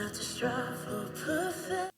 have to strive for perfect.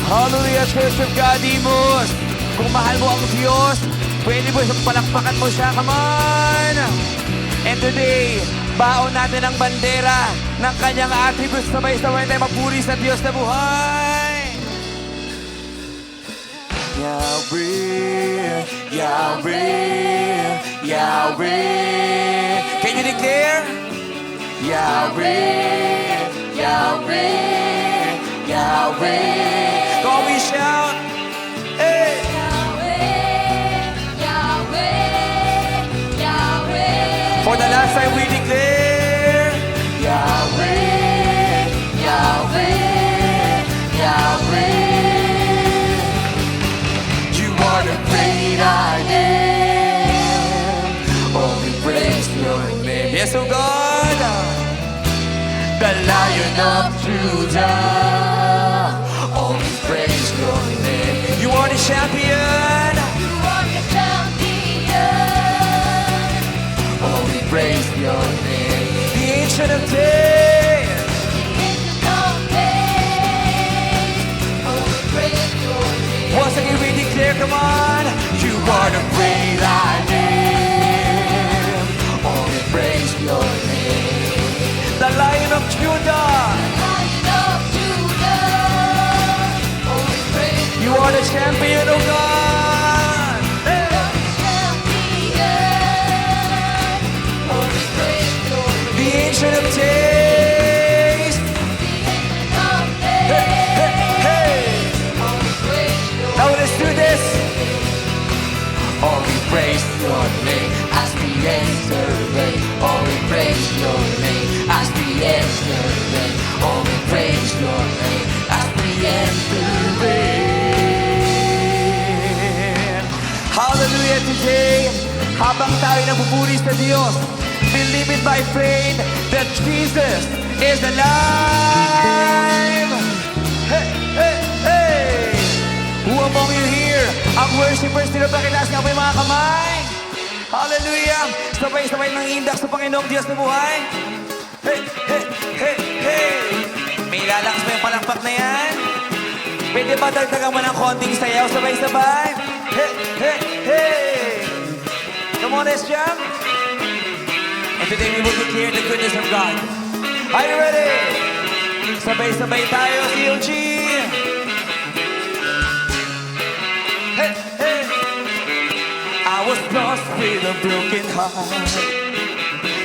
Hallelujah, Church of God, Imus. Kung mahal mo ang Diyos, pwede mo siyang palakpakan mo siya. Come on! And today, baon natin ang bandera ng kanyang attributes. Sabay-sabay tayo magpuri sa Diyos na buhay. Yahweh, Yahweh, Yahweh. Can you declare? Yahweh, Yahweh, Yahweh. Can we shout? Hey! For the last time we declare Yahweh, Yahweh, Yahweh. You are the great I am. Oh, we praise your name. Yes, oh God. The Lion of Judah. Oh, we praise your name. You are the champion. Praise your name, the Ancient of Days. Once again we declare, come on, you are the great I am. Oh, we praise your name, the Lion of Judah. You are the champion of God. Ancient of Days. Hey, hey, hey. Now let's do this. Oh, we praise your name as we enter in. Oh, we praise your name as we enter in. Oh, we praise your name as we enter in. today, habang tayo napupuri sa Diyos, believe it by faith that Jesus is alive. Hey, hey, hey! Who among you here, ang worshipers nila, pakitaas nga po yung mga kamay. Hallelujah! Sabay-sabay ng indak sa Panginoong Diyos na buhay. Hey, hey, hey, hey! May lalakas mo yung palakpak na yan? Pwede ba dagdagan mo ng konting sayaw sabay-sabay? Hey, hey, hey! Come on, let's jump! And today we will declare the goodness of God. Are you ready? Sabay-sabay tayo, COG! Hey, hey! I was lost with a broken heart.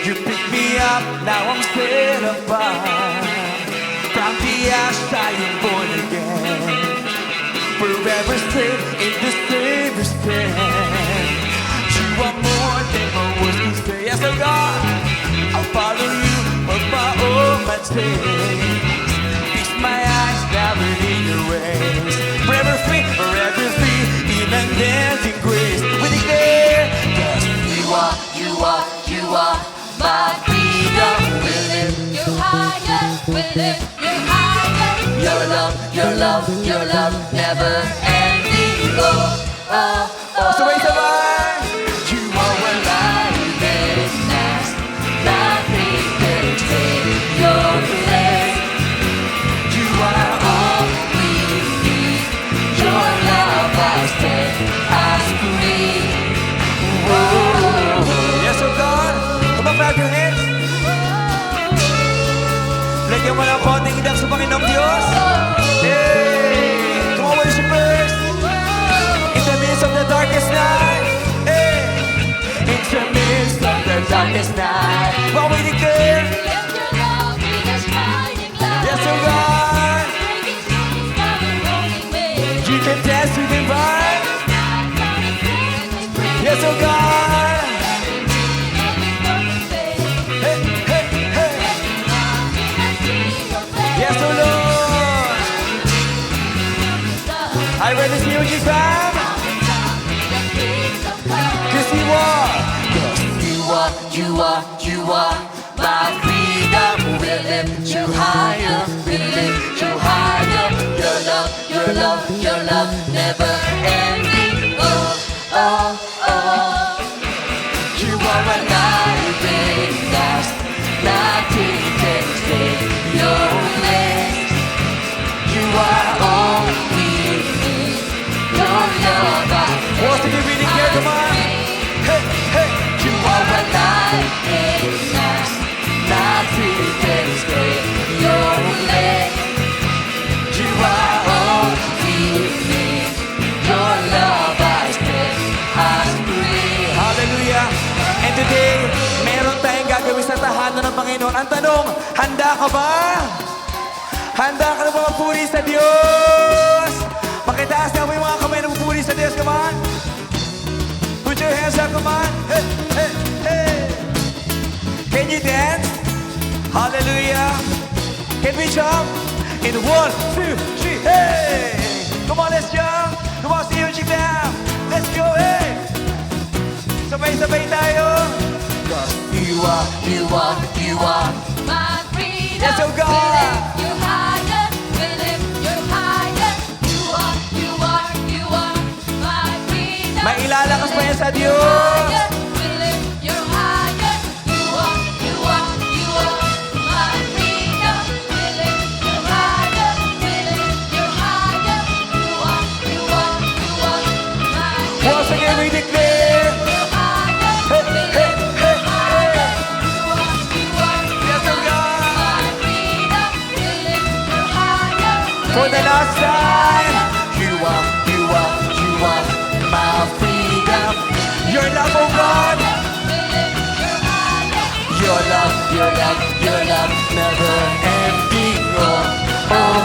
You picked me up, now I'm set apart. From the ash I am born again. Forever safe in the Savior's hand. You are more than my words can say. Yes, oh God, I'll follow you of my own mistakes. Fix my eyes, never in your ways. Forever free in unending grace. We declare, 'cause You are my freedom. We lift you higher, we lift you higher. Your love, never ending. Oh, oh, oh. sabay-sabay! You are alive and last. Nothing can take your place. You are all we need. Your love has set us free. Yes, oh God! Come on, clap your hands! Lagyan mo ng konting idak sa Panginoong Diyos. Hey! Come on, worshipers! In the midst of the darkest night. Hey! In the midst of the darkest night. While we declare, Let your love be the shining light. yes, oh God! Breaking chains, never rolling waves. You can dance with Him, right? Yes, oh God! Hey, hey, hey! Yes, oh Lord! Are you ready to see what you found? 'Cause You are my freedom. We lift you higher, we lift you higher. Your love, never ending. Oh, oh, oh. You are alive and last. Nothing can take your place. You are all we need. Your love, Once again, we declare, come on! Hey, hey! you are alive and last. Nothing can take your place. You are all we need. Your love has set us free. Hallelujah! And today, meron tayong gagawin sa tahanan ng Panginoon. Ang tanong, handa ka ba? Handa ka na ba magpuri sa Diyos? Pakitaas na mo yung mga kamay na magpuri sa Diyos. Come on! Put your hands up, come on! Hey, hey, hey! Can you dance? Hallelujah! Can we jump? In 1, 2, 3, hey! Come on, let's jump! Come on, see you, down! Let's go, hey! Sabay-sabay tayo! 'Cause You are my freedom. Yes, oh God. We lift you higher, we lift you higher. You are my freedom. May ilalakas pa yan sa We Diyos! lift you higher. You are my freedom. We lift you higher, we lift you higher. You are my Once again, we declare, hey, hey, hey, hey! Yes, oh God! For the last time, you are my freedom. Your love, oh God! Your love, never ending. Oh, oh,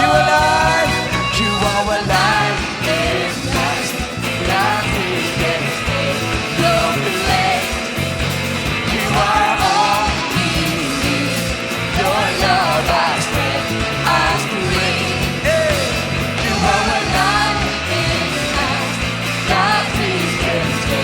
You alive! you are alive and last. Nothing can take your place. You are all we need. Your love has set us free. Hey! You are alive and last. Nothing can take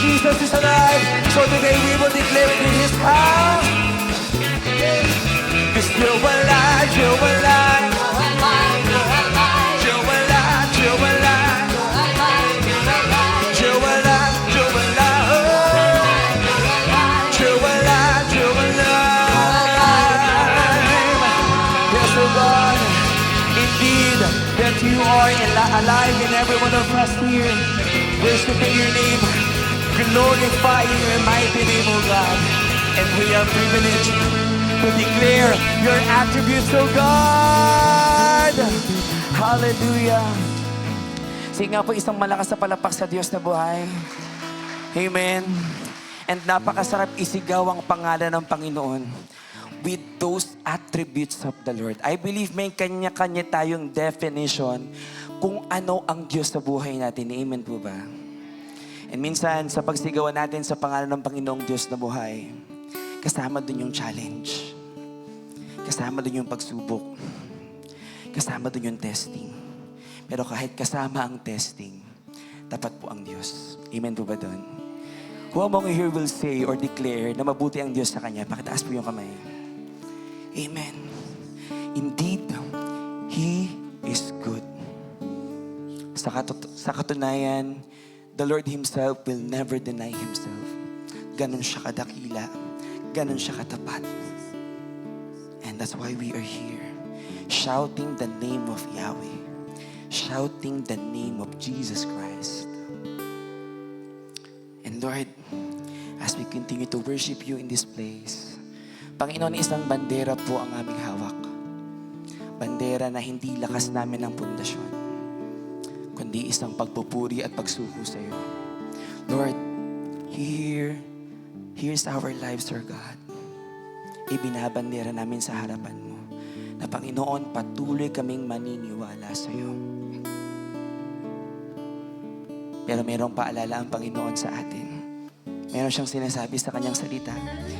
Jesus is alive. So today we will declare it in His house. Cause you're alive, you're alive. You're alive, you're alive. You're alive, you're alive. You're alive, you're alive. Yes, oh God, indeed, that you are alive in every one of us here. Worshiping your name, glorifying your mighty name, oh God. And we are privileged to declare your attributes, oh God. Hallelujah. Sige nga po isang malakas na palapak sa Diyos na buhay. Amen. And napakasarap isigaw ang pangalan ng Panginoon with those attributes of the Lord. I believe may kanya-kanya tayong definition kung ano ang Diyos sa buhay natin. Amen po ba? And minsan, sa pagsigawan natin sa pangalan ng Panginoong Diyos na buhay, kasama dun yung challenge. Kasama dun yung pagsubok. Kasama dun yung testing. Pero kahit kasama ang testing, tapat po ang Diyos. Amen po ba dun? Who among you here will say or declare na mabuti ang Diyos sa Kanya? Pakitaas po yung kamay. Amen. Indeed, He is good. Sa katunayan, the Lord Himself will never deny Himself. Ganon siya kadakila. Ganon siya katapat. And that's why we are here, shouting the name of Yahweh, shouting the name of Jesus Christ. And Lord, as we continue to worship You in this place, Panginoon, isang bandera po ang aming hawak. Bandera na hindi lakas namin ang pundasyon, kundi isang pagpupuri at pagsuko sa iyo. Lord, here's our lives, Lord God. Ibinabandera namin sa harapan mo na Panginoon, patuloy kaming maniniwala sa iyo. Pero mayroong paalala ang Panginoon sa atin. Meron siyang sinasabi sa kanyang salita.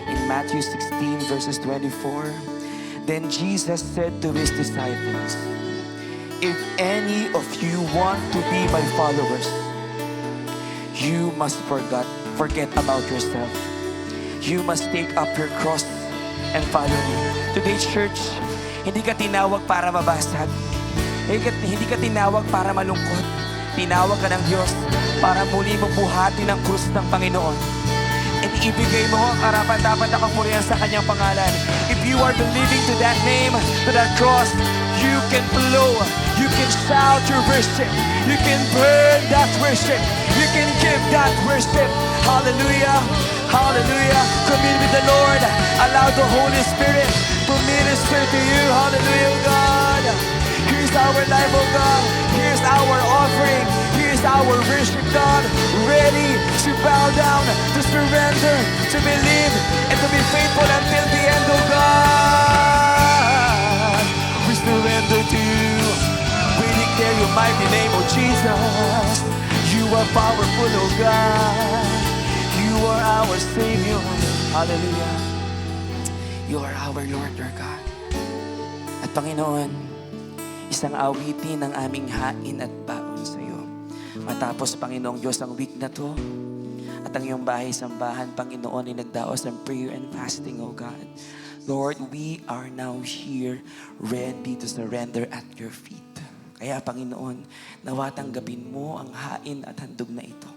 In Matthew 16 verses 24, Then Jesus said to His disciples, If any of you want to be my followers, you must forget about yourself. You must take up your cross and follow me. Today's church, hindi ka tinawag para mabasag. Hindi ka tinawag para malungkot. Tinawag ka ng Diyos para muli mong buhatin ang krus ng Panginoon. At ibigay mo ang karapat-dapat na kapurihan sa kanyang pangalan. If you are believing to that name, to that cross, you can blow, you can shout your worship, you can burn that worship, you can give that worship. Hallelujah, hallelujah. Commune with the Lord. Allow the Holy Spirit to minister to you. Hallelujah, God. Here's our life, oh God. Here's our offering. Here's our worship, God. Ready to bow down, to surrender, to believe, and to be faithful until the end, oh God. We surrender to you. We declare your mighty name, oh Jesus. You are powerful, oh God. You are our Savior. Hallelujah. You are our Lord, our God. At Panginoon, isang awitin ang aming hain at baon sa iyo. Matapos, Panginoong Diyos, ang week na to, at ang iyong bahay-sambahan, Panginoon, ay nagdaos ng prayer and fasting, O God. Lord, we are now here ready to surrender at your feet. Kaya, Panginoon, nawa tanggapin mo ang hain at handog na ito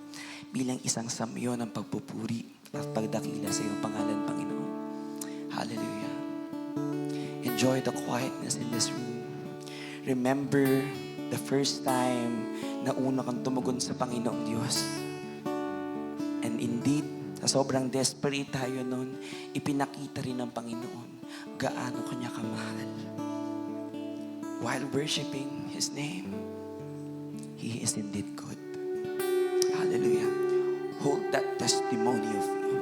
bilang isang samyo ng pagpupuri at pagdakila sa iyong pangalan, Panginoon. Hallelujah. Enjoy the quietness in this room. Remember the first time na una kang tumugon sa Panginoong Diyos. And indeed, sa sobrang desperate tayo nun, ipinakita rin ng Panginoon gaano kanya kamahal. While worshiping His name, He is indeed good. Hallelujah. Hold that testimony of you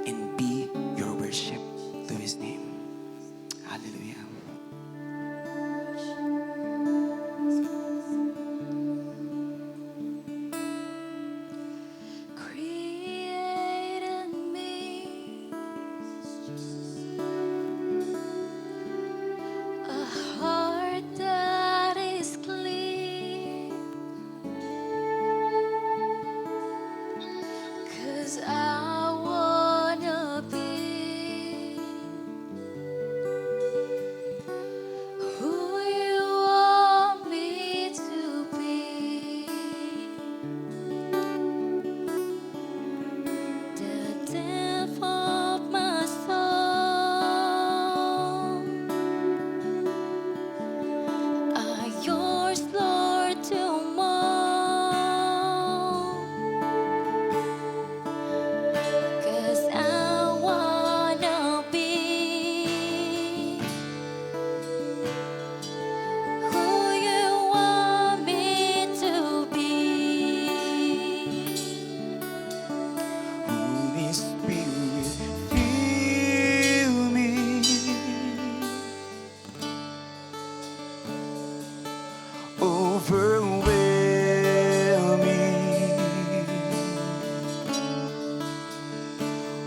and be your worship to His name. Hallelujah. Create in me a heart that is clean, 'cause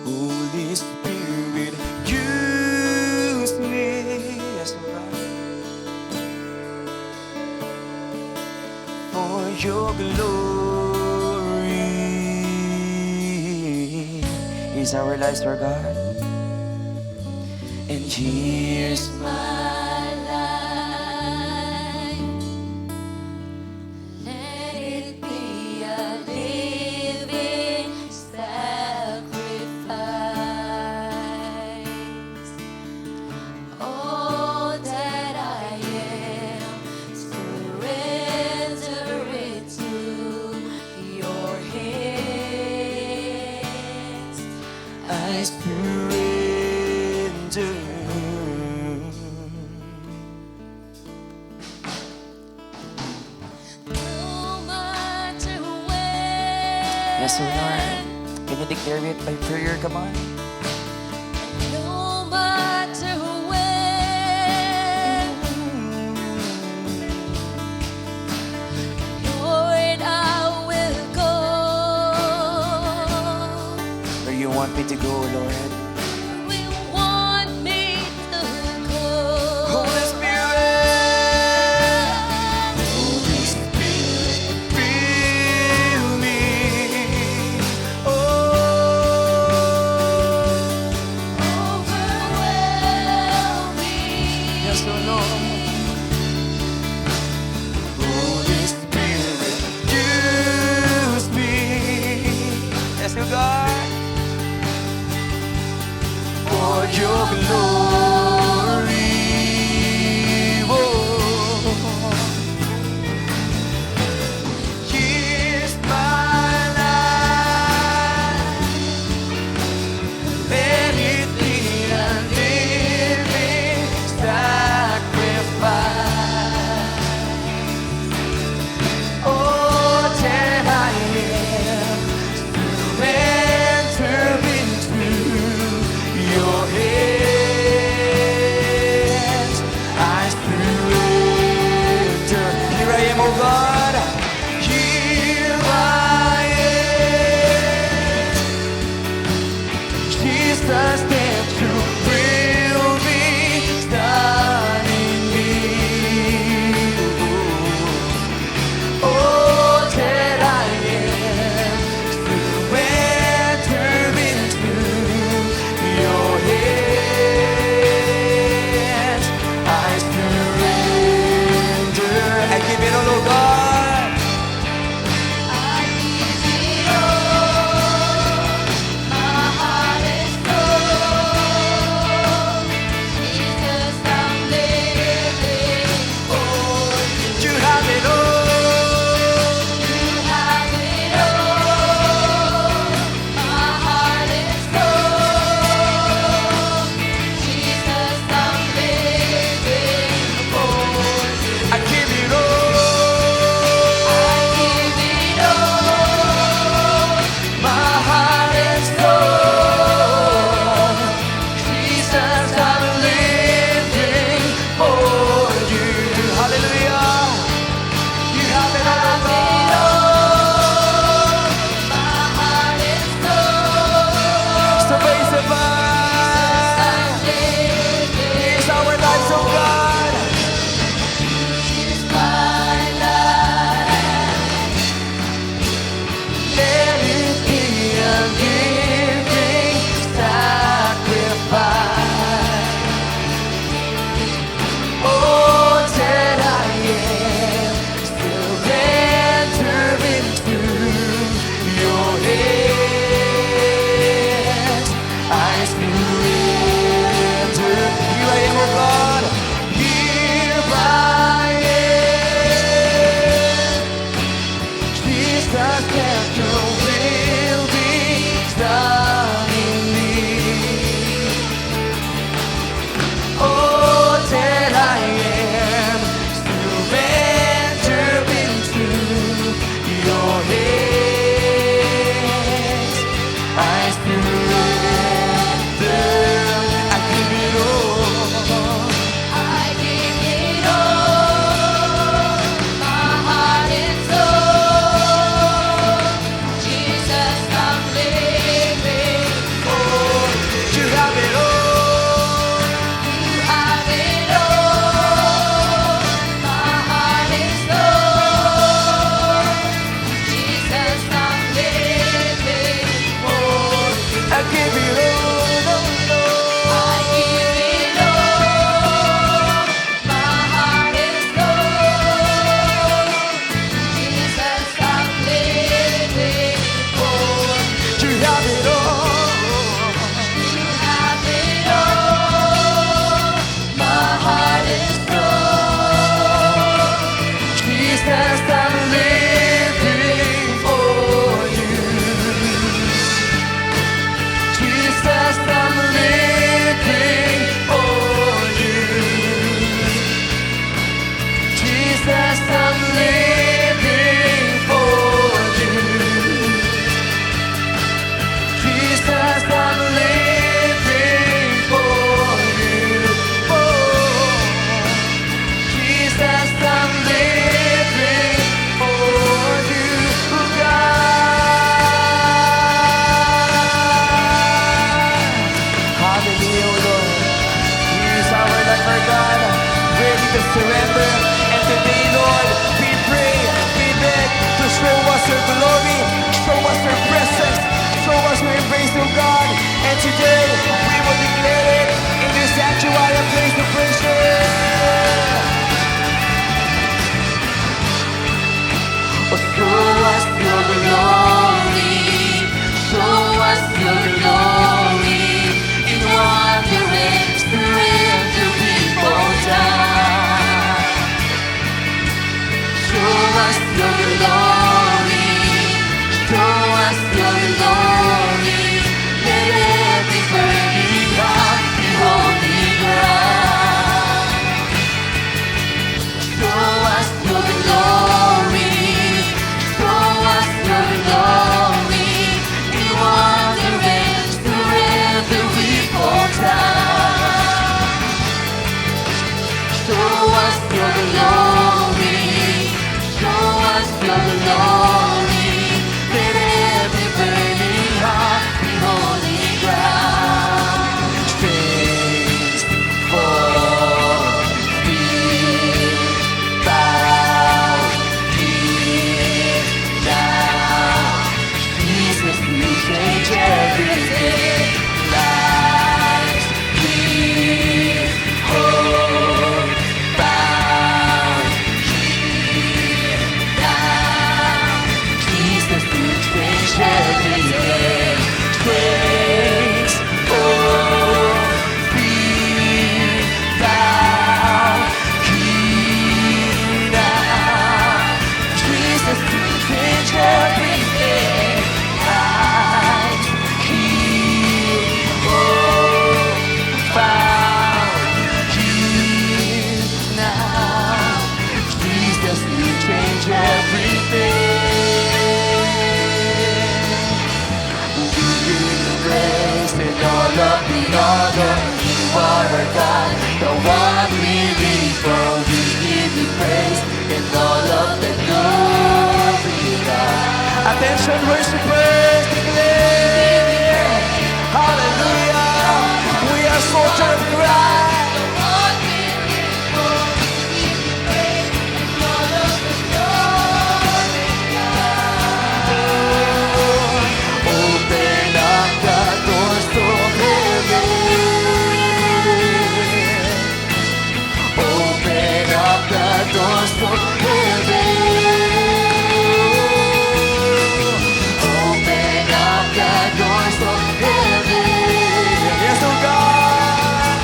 Holy Spirit, use me. Yes, Lord. For your glory. Here's our lives, Lord God. And here's My life, let it be a living sacrifice. All that I am, surrender it to your hands. I surrender. No matter when. Yes, O Lord. Can you declare it by prayer? Come on. No matter when, Lord, I will go. Where you want me to go, Lord. We want me to go. Holy Spirit, Holy Spirit, fill me. Oh, Overwhelm me. yes, O Lord. Holy Spirit, use me. Yes, O God. For your glory. Oh, here's my life. Let it be a living sacrifice. Oh, that I am, surrender into your hands. have it all. have it all. My heart is broke. Jesus, I'm living for you. Jesus, I'm living for you. Jesus, I'm living for you. Jesus, I'm living for you. Oh, Jesus, I'm living for you, God. Hallelujah, Lord. Use our life, our God, ready to surrender. And today, Lord, we pray, we beg to show us your glory, show us your presence, show us your embrace, oh God. And today, we will declare it in this sanctuary and place of worship. Oh, show us your glory, Show us your glory in wondrous surrender we bow down. Show us your glory, show us your glory. Let every burning heart be holy ground. Show us your glory, show us your glory. We wonder and surrender we fall down. Show us your glory, show us your glory. Let every burning heart be holy ground. Chains fall, feet bow, here now. Jesus, you change everything. Lives we hold bound here now. Jesus, you change everything. Chains fall, feet bow, here now. Jesus, you change everything. Lives here, hold bound here now. Jesus, you change everything. We give you praise and all of the honor. You are our God, the one we live for. We give you praise and all of the glory, God. Attention, worshipers, declare, hallelujah. We are soldiers of Christ. What we live for, we give you praise and all of the glory, God. Open up the doors to heaven. Open up the doors to heaven. Open up the doors to heaven. Yes, oh God.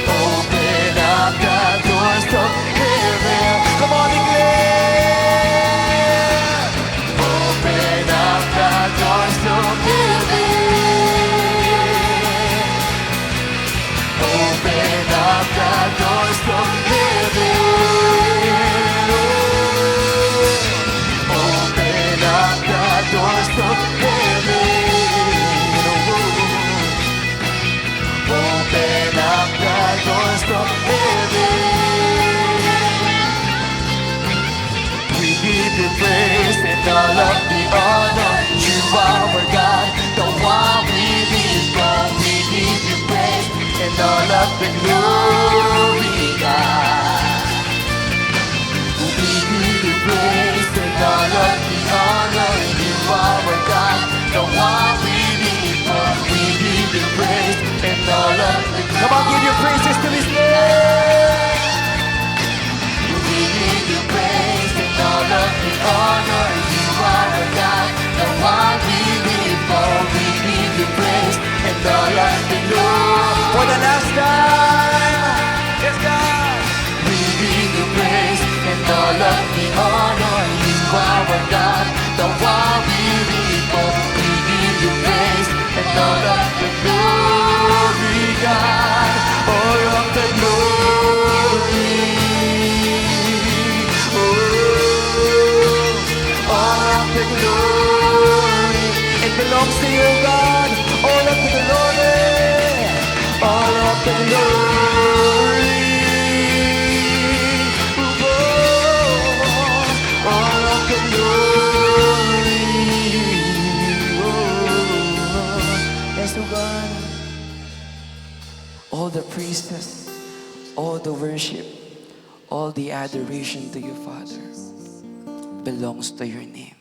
Open up the doors to heaven. Come on, declare. Open up the doors to heaven. Open up the doors to heaven. Open up the doors to heaven. Open up the doors to heaven. We give you praise and all of the honor. You are our God, the one we live for. We give you praise and all of the glory, God. We give you praise and all of the honor. You are our God, the one we live for. We give you praise and all of the glory. Come on, give your praises to His name. We give you praise and all of the honor. You are our God, the one we live for. all of the glory, God. All of the glory. Oh, all of the glory. It belongs to you, God. All of the glory. All of the glory. Oh, all of the glory. Oh, yes, oh God. All the praises, all the worship, all the adoration to you, Father, belongs to your name.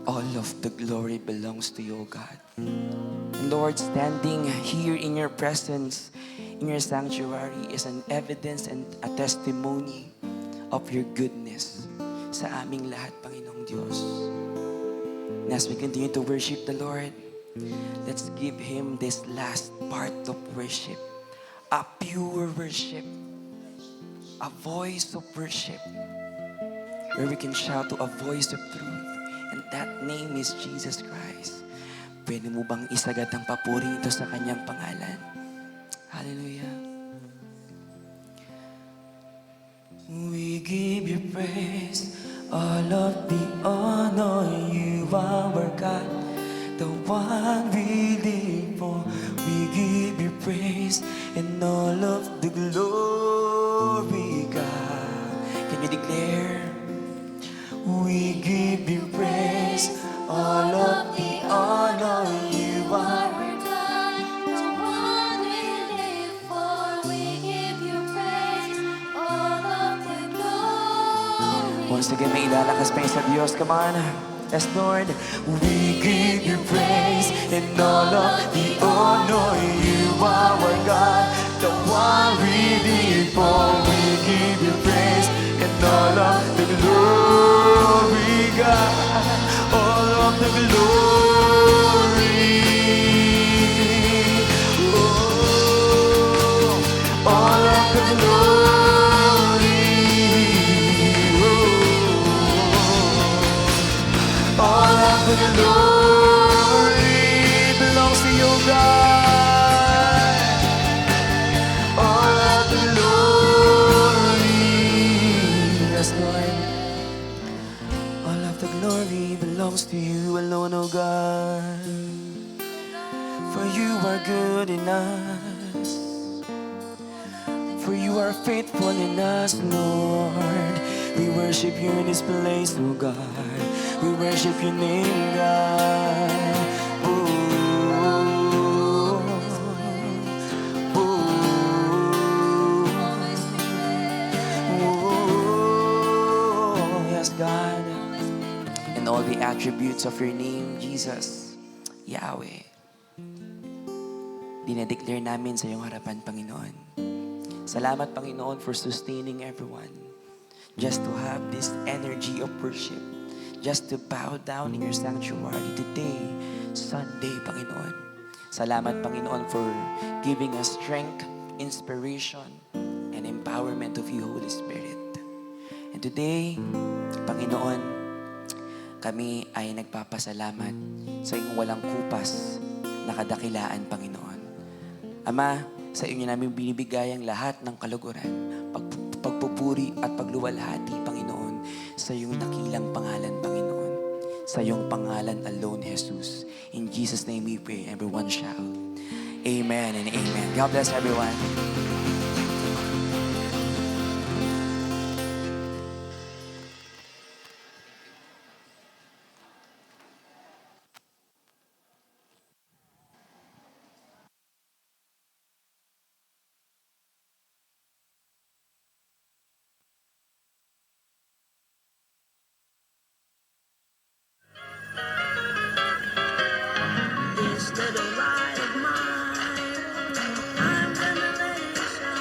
All of the glory belongs to you, God. And Lord, standing here in your presence, in your sanctuary, is an evidence and a testimony of your goodness sa aming lahat, Panginoong Diyos. And as we continue to worship the Lord, let's give Him this last part of worship. A pure worship. A voice of worship. Where we can shout to a voice of truth. And that name is Jesus Christ. Pwede mo bang isagad ang papuri ito sa kanyang pangalan? Hallelujah. We give you praise, all of the honor. You are our God, the one we live for. We give you praise and all of the glory, God. Can you declare? We give you praise, all of the honor. You are our God, the one we live for. We give you praise, all of the glory. once again, may ilalakas pa yun sa Diyos. Come on. Yes, Lord. We give you praise and all of the honor. You are our God, the one we live for. We give you praise and all of the glory, God. All of the glory. Oh, all of the glory. Oh, all of the glory belongs to you, God. All of the glory. Yes, Lord. All of the glory belongs to you alone, oh God. For you are good in us. For you are faithful in us, Lord. We worship you in this place, oh God. We worship your name, God. Oh, oh, yes, God. And all the attributes of your name, Jesus, Yahweh, dinedeclare namin sa iyong harapan, Panginoon. Salamat, Panginoon, for sustaining everyone. Just to have this energy of worship. Just to bow down in your sanctuary today, Sunday, Panginoon. Salamat, Panginoon, for giving us strength, inspiration, and empowerment of you, Holy Spirit. And today, Panginoon, kami ay nagpapasalamat sa iyong walang kupas na kadakilaan, Panginoon. Ama, sa inyo namin binibigay ang lahat ng kaluguran, pagpupuri at pagluwalhati, Panginoon, sa iyong nakilang pangalan, Panginoon. Sa iyong pangalan alone, Jesus. In Jesus' name we pray. Everyone shout, Amen and Amen. God bless everyone. This little light of mine, I'm gonna let it shine.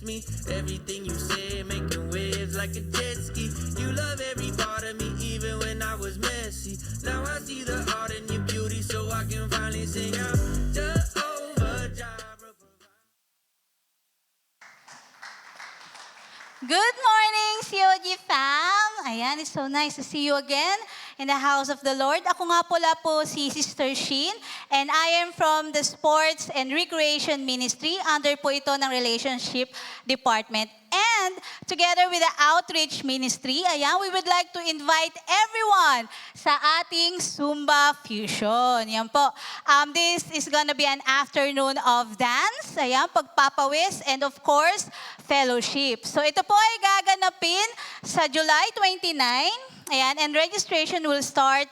me. Everything you say, making waves like a jet ski. You love every part of me, even when I was messy. Now I see the art in your beauty, so I can finally sing out Jehovah Jireh. Good morning, COG fam! Ayan, it's so nice to see you again in the house of the Lord. Ako nga pala po si Sister Sheen, and I am from the Sports and Recreation Ministry. Under po ito ng Relationship Department. And together with the Outreach Ministry, ayan, we would like to invite everyone sa ating Zumba Fusion. Yan po. This is gonna be an afternoon of dance, ayan, pagpapawis, and of course, fellowship. So ito po ay gaganapin sa July 29. Ayan, and registration will start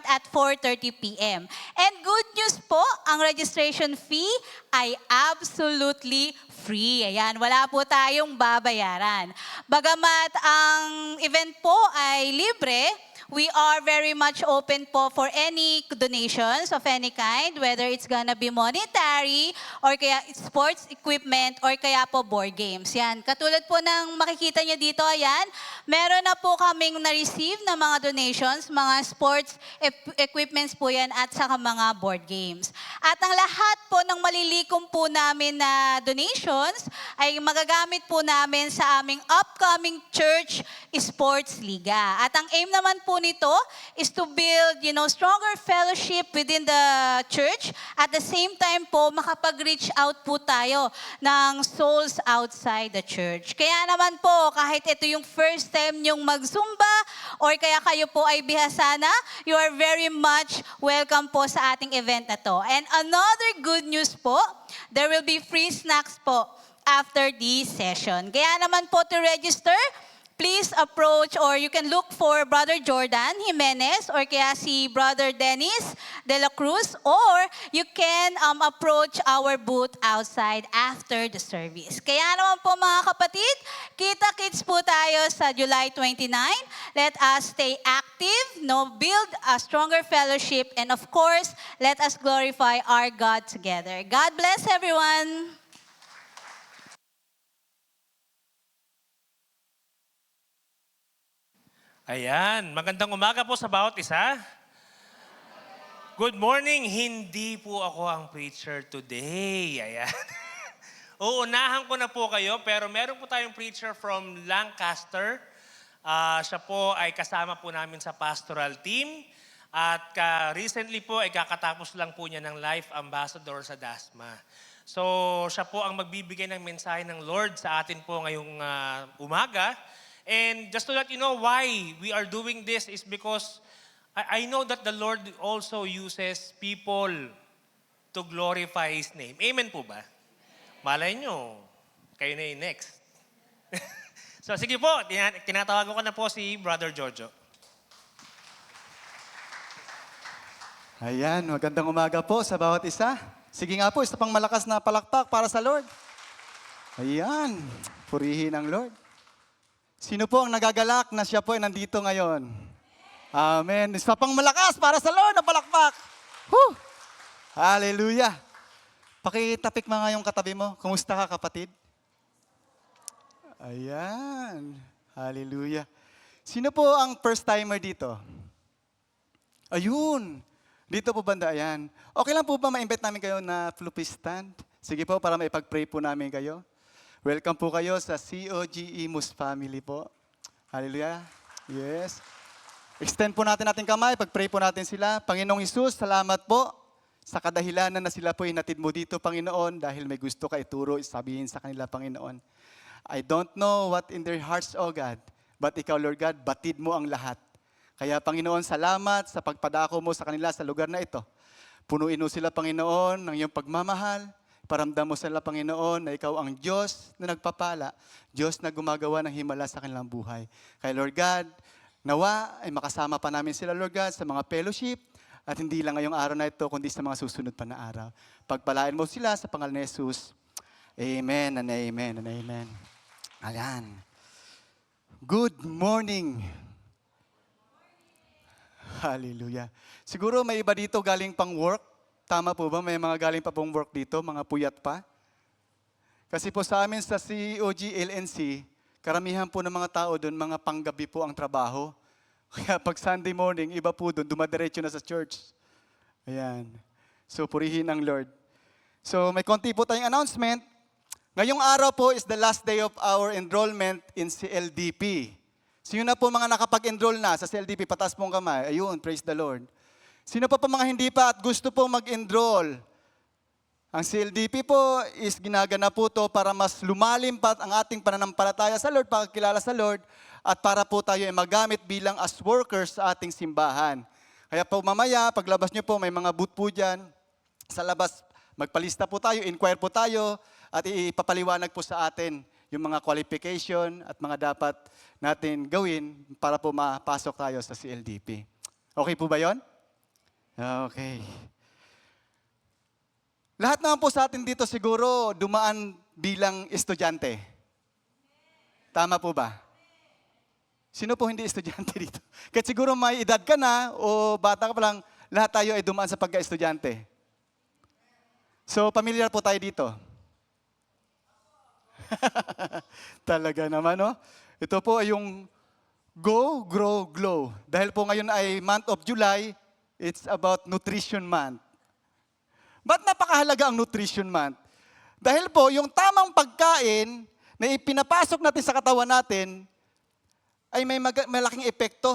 at 4:30 p.m. And good news po, ang registration fee ay absolutely free. Ayan, wala po tayong babayaran. Bagamat ang event po ay libre, we are very much open po for any donations of any kind, whether it's gonna be monetary, or kaya sports equipment, or kaya po board games. Yan, katulad po ng makikita niyo dito, ayan, meron na po kaming na-receive na mga donations, mga sports equipments po yan, at saka mga board games. At ang lahat po ng malilikom po namin na donations ay magagamit po namin sa aming upcoming church sports liga. At ang aim naman po nito is to build, stronger fellowship within the church. At the same time po, makapag-reach out po tayo ng souls outside the church. Kaya naman po, kahit ito yung first time nyong mag-Zumba, or kaya kayo po ay bihasana, you are very much welcome po sa ating event na to. And another good news po, there will be free snacks po after this session. Kaya naman po to register, please approach, or you can look for Brother Jordan Jimenez, or kaya si Brother Dennis De La Cruz, or you can approach our booth outside after the service. Kaya naman po mga kapatid, kita-kits po tayo sa July 29. Let us stay active, build a stronger fellowship, and of course, let us glorify our God together. God bless everyone! Ayan, magandang umaga po sa bawat isa. Good morning, hindi po ako ang preacher today. Ayan. Uunahan ko na po kayo, pero meron po tayong preacher from Lancaster. Siya po ay kasama po namin sa pastoral team. At recently po ay kakatapos lang po niya ng Life Ambassador sa DASMA. So siya po ang magbibigay ng mensahe ng Lord sa atin po ngayong umaga. And just to let you know why we are doing this is because I know that the Lord also uses people to glorify His name. Amen po ba? Malay nyo, kayo na yung next. So sige po, tinatawagan ko na po si Brother Jojo. Ayan, magandang umaga po sa bawat isa. Sige nga po, isa pang malakas na palakpak para sa Lord. Ayan, purihin ang Lord. Sino po ang nagagalak na siya po ay nandito ngayon? Amen. Isa pang malakas para sa Lord na palakpak. Whew! Hallelujah. Pakitapik mga yung katabi mo. Kumusta ka, kapatid? Ayan. Hallelujah. Sino po ang first timer dito? Ayun. Dito po banda, ayan. Okay lang po ba ma-invite namin kayo na floppy stand? Sige po, para maipag-pray po namin kayo. Welcome po kayo sa COGE Mus family po. Hallelujah. Yes. Extend po natin ating kamay, pag-pray po natin sila. Panginoong Hesus, salamat po sa kadahilanan na sila po inatid mo dito, Panginoon, dahil may gusto ka ituro, sabihin sa kanila, Panginoon. I don't know what in their hearts, O God, but Ikaw, Lord God, batid mo ang lahat. Kaya, Panginoon, salamat sa pagpadako mo sa kanila sa lugar na ito. Punuin mo sila, Panginoon, ng iyong pagmamahal. Paramdam mo sila, Panginoon, na Ikaw ang Diyos na nagpapala, Diyos na gumagawa ng himala sa kanilang buhay. Kaya, Lord God, nawa ay makasama pa namin sila, Lord God, sa mga fellowship, at hindi lang ngayong araw na ito, kundi sa mga susunod pa na araw. Pagpalain mo sila sa pangalan ni Jesus. Amen and amen and amen. Ayan. Good morning. Hallelujah. Siguro may iba dito galing pang work. Tama po ba? May mga galing pa pong work dito, mga puyat pa. Kasi po sa amin sa COG LNC, karamihan po ng mga tao doon, mga panggabi po ang trabaho. Kaya pag Sunday morning, iba po doon, dumadiretso na sa church. Ayan. So, purihin ang Lord. So, may konti po tayong announcement. Ngayong araw po is the last day of our enrollment in CLDP. Sino na po mga nakapag-enroll na sa CLDP? Pataas pong kamay. Ayun, praise the Lord. Sino pa po mga hindi pa at gusto po mag-enroll? Ang CLDP po is ginagana po to para mas lumalim pa ang ating pananampalataya sa Lord, pagkilala sa Lord, at para po tayo ay magamit bilang as workers sa ating simbahan. Kaya po mamaya, paglabas nyo po, may mga booth po dyan. Sa labas, magpalista po tayo, inquire po tayo, at ipapaliwanag po sa atin yung mga qualification at mga dapat natin gawin para po mapasok tayo sa CLDP. Okay po ba yon? Okay. Lahat naman po sa atin dito siguro dumaan bilang estudyante. Tama po ba? Sino po hindi estudyante dito? Kahit siguro may edad ka na o bata ka pa lang, lahat tayo ay dumaan sa pagka-estudyante. So, familiar po tayo dito. Talaga naman, no? Ito po ay yung Go, Grow, Glow. Dahil po ngayon ay month of July, it's about Nutrition Month. Ba't napakahalaga ang Nutrition Month? Dahil po, yung tamang pagkain na ipinapasok natin sa katawan natin, ay may malaking epekto.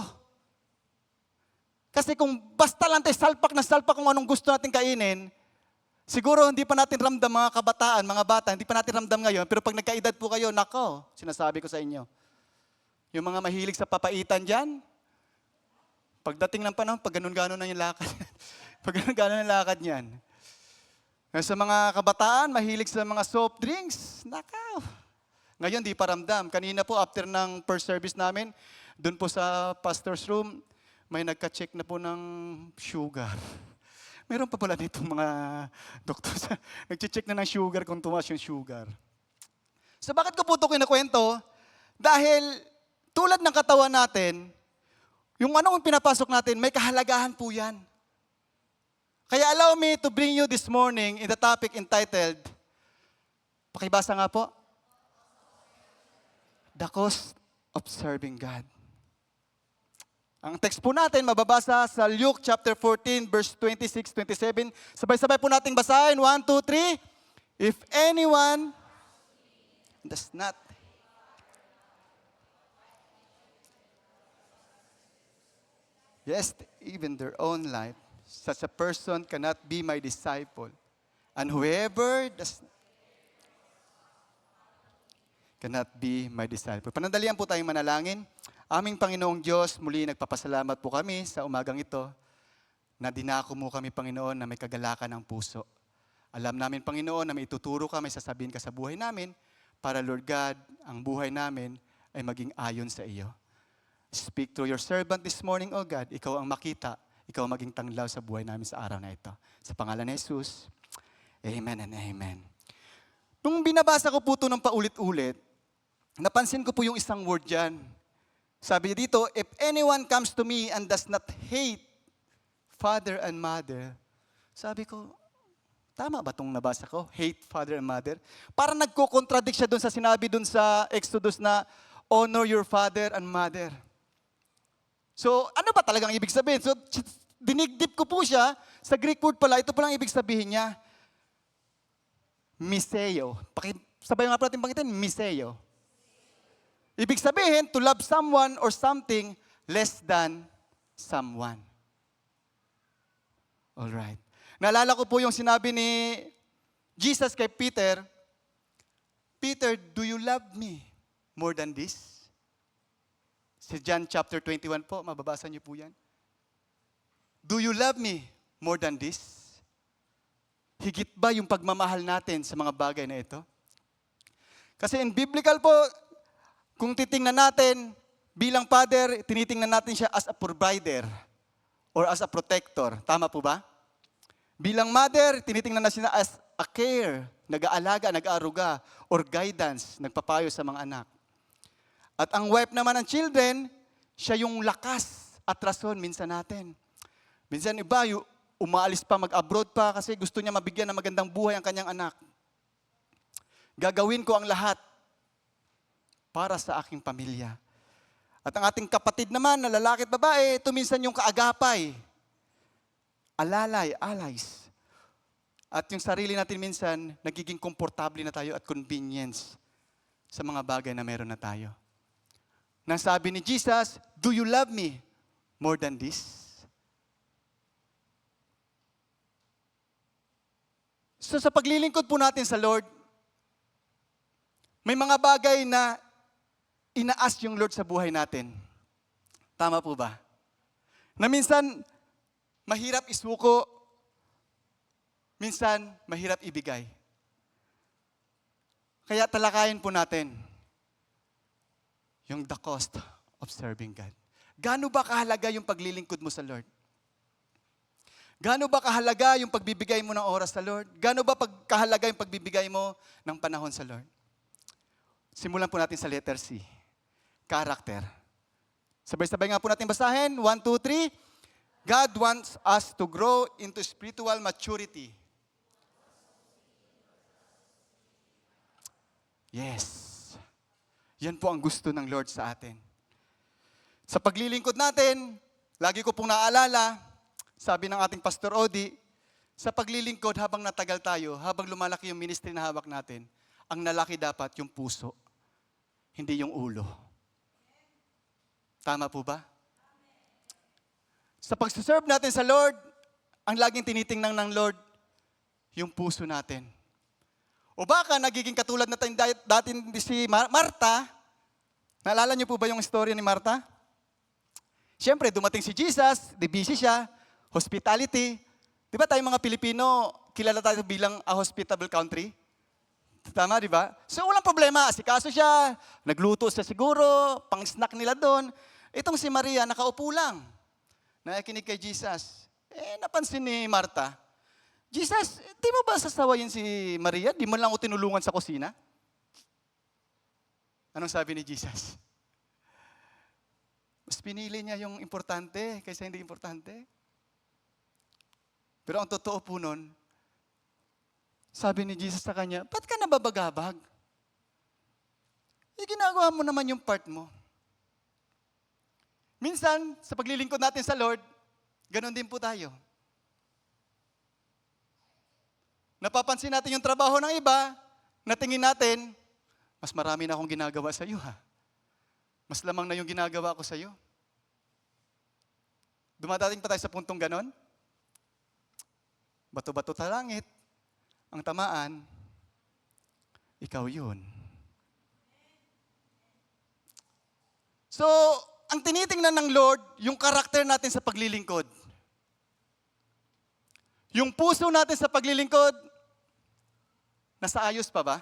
Kasi kung basta lang tayo salpak na salpak kung anong gusto natin kainin, siguro hindi pa natin ramdam mga kabataan, mga bata, hindi pa natin ramdam ngayon, pero pag nagkaedad po kayo, nako, sinasabi ko sa inyo. Yung mga mahilig sa papaitan dyan, pagdating ng panahon, pag ganun-ganon na yung lakad. Pag ganun-ganon yung lakad niyan. Sa mga kabataan, mahilig sa mga soft drinks, nakaw. Ngayon, di pa ramdam. Kanina po, after ng first service namin, doon po sa pastor's room, may nagka-check na po ng sugar. Meron pa pala dito mga doktor. Nag-check na ng sugar kung tumaas yung sugar. So bakit ko po ito kinakwento? Dahil tulad ng katawan natin, yung anong pinapasok natin, may kahalagahan po yan. Kaya allow me to bring you this morning in the topic entitled, pakibasa nga po, The Cost of Serving God. Ang text po natin mababasa sa Luke chapter 14 verse 26-27. Sabay-sabay po nating basahin. 1, 2, 3. If anyone does not yes, even their own life, such a person cannot be my disciple. And whoever does cannot be my disciple. Panandalian po tayong manalangin. Aming Panginoong Diyos, muli nagpapasalamat po kami sa umagang ito na dinako mo kami, Panginoon, na may kagalakan ng puso. Alam namin, Panginoon, na may ituturo ka, may sasabihin ka sa buhay namin para, Lord God, ang buhay namin ay maging ayon sa iyo. Speak through your servant this morning, O God. Ikaw ang makita, ikaw ang maging tanglaw sa buhay namin sa araw na ito. Sa pangalan ni Jesus, amen and amen. Nung binabasa ko po ito ng paulit-ulit, napansin ko po yung isang word dyan. Sabi dito, if anyone comes to me and does not hate father and mother, sabi ko, tama ba itong nabasa ko? Hate father and mother? Para nagko-contradict siya dun sa sinabi dun sa Exodus na honor your father and mother. So, ano ba talagang ibig sabihin? So, dinigdip ko po siya. Sa Greek word pala, ito palang ibig sabihin niya. Miseo. Sabay nga pala natin pangitin, miseo. Ibig sabihin, to love someone or something less than someone. Alright. Naalala ko po yung sinabi ni Jesus kay Peter, Peter, do you love me more than this? Si John chapter 21 po, mababasa niyo po yan. Do you love me more than this? Higit ba yung pagmamahal natin sa mga bagay na ito? Kasi in biblical po, kung titingnan natin, bilang father, tinitingnan natin siya as a provider or as a protector. Tama po ba? Bilang mother, tinitingnan natin siya as a care, nag-aalaga, nag-aaruga, or guidance, nagpapayo sa mga anak. At ang wife naman ng children, siya yung lakas at rason minsan natin. Minsan iba, umaalis pa, mag-abroad pa kasi gusto niya mabigyan ng magandang buhay ang kanyang anak. Gagawin ko ang lahat para sa aking pamilya. At ang ating kapatid naman na lalaki at babae, ito minsan yung kaagapay, alalay, allies. At yung sarili natin minsan, nagiging komportable na tayo at convenience sa mga bagay na meron na tayo. Nang sabi ni Jesus, do you love me more than this? So sa paglilingkod po natin sa Lord, may mga bagay na inaas yung Lord sa buhay natin. Tama po ba? Na minsan, mahirap isuko, minsan, mahirap ibigay. Kaya talakayin po natin yung the cost of serving God. Gaano ba kahalaga yung paglilingkod mo sa Lord? Gaano ba kahalaga yung pagbibigay mo ng oras sa Lord? Gaano ba kahalaga yung pagbibigay mo ng panahon sa Lord? Simulan po natin sa letter C. Character. Sabay-sabay nga po natin basahin. 1, 2, 3. God wants us to grow into spiritual maturity. Yes. Yan po ang gusto ng Lord sa atin. Sa paglilingkod natin, lagi ko pong naalala, sabi ng ating Pastor Odi, sa paglilingkod habang natagal tayo, habang lumalaki yung ministry na hawak natin, ang nalaki dapat yung puso, hindi yung ulo. Tama po ba? Sa pagsaserve natin sa Lord, ang laging tinitingnan ng Lord, yung puso natin. O baka nagiging katulad na tayong dati si Marta. Naalala niyo po ba yung story ni Marta? Siyempre, dumating si Jesus, busy siya, hospitality. Di ba tayong mga Pilipino, kilala tayo bilang a hospitable country? Tama, di ba? So, walang problema. Asikaso siya, nagluto siya siguro, pang-snack nila doon. Itong si Maria, nakaupo lang. Nakikinig kay Jesus. Napansin ni Marta, Jesus, di mo ba sasawayin si Maria? Di mo lang ako tinulungan sa kusina? Anong sabi ni Jesus? Mas pinili niya yung importante kaysa hindi importante. Pero ang totoo po nun, sabi ni Jesus sa kanya, ba't ka nababagabag? Ginagawa mo naman yung part mo. Minsan, sa paglilingkod natin sa Lord, ganun din po tayo. Napapansin natin yung trabaho ng iba, natingin natin, mas marami na akong ginagawa sa iyo ha. Mas lamang na yung ginagawa ko sa iyo. Dumadating pa tayo sa puntong ganon. Bato-bato sa langit, ang tamaan, ikaw yun. So, ang tinitingnan ng Lord, yung karakter natin sa paglilingkod. Yung puso natin sa paglilingkod, nasa ayos pa ba?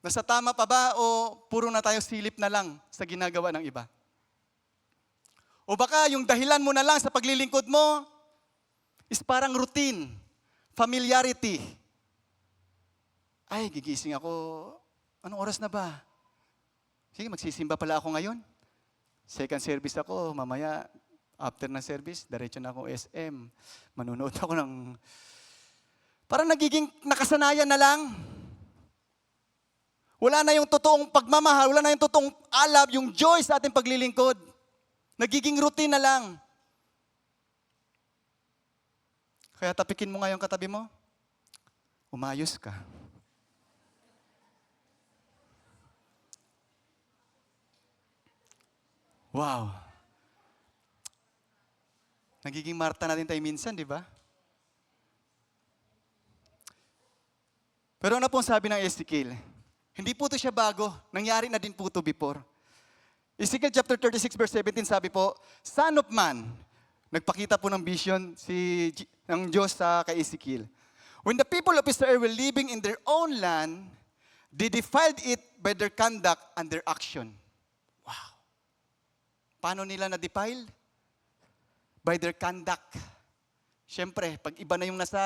Nasa tama pa ba o puro na tayo silip na lang sa ginagawa ng iba? O baka yung dahilan mo na lang sa paglilingkod mo is parang routine, familiarity. Ay, gigising ako. Anong oras na ba? Sige, magsisimba pala ako ngayon. Second service ako, mamaya after ng service, diretso na ako SM. Manunood ako ng... Parang nagiging nakasanayan na lang. Wala na yung totoong pagmamahal, wala na yung totoong alab, yung joy sa ating paglilingkod. Nagiging routine na lang. Kaya tapikin mo nga yung katabi mo, umayos ka. Wow. Nagiging Marta natin tayo minsan, di ba? Pero ano pong sabi ng Ezekiel? Hindi po ito siya bago. Nangyari na din po ito before. Ezekiel chapter 36 verse 17 sabi po, Son of man, nagpakita po ng vision ng Diyos kay Ezekiel. When the people of Israel were living in their own land, they defiled it by their conduct and their action. Wow. Paano nila na-defile? By their conduct. Siyempre, pag iba na yung nasa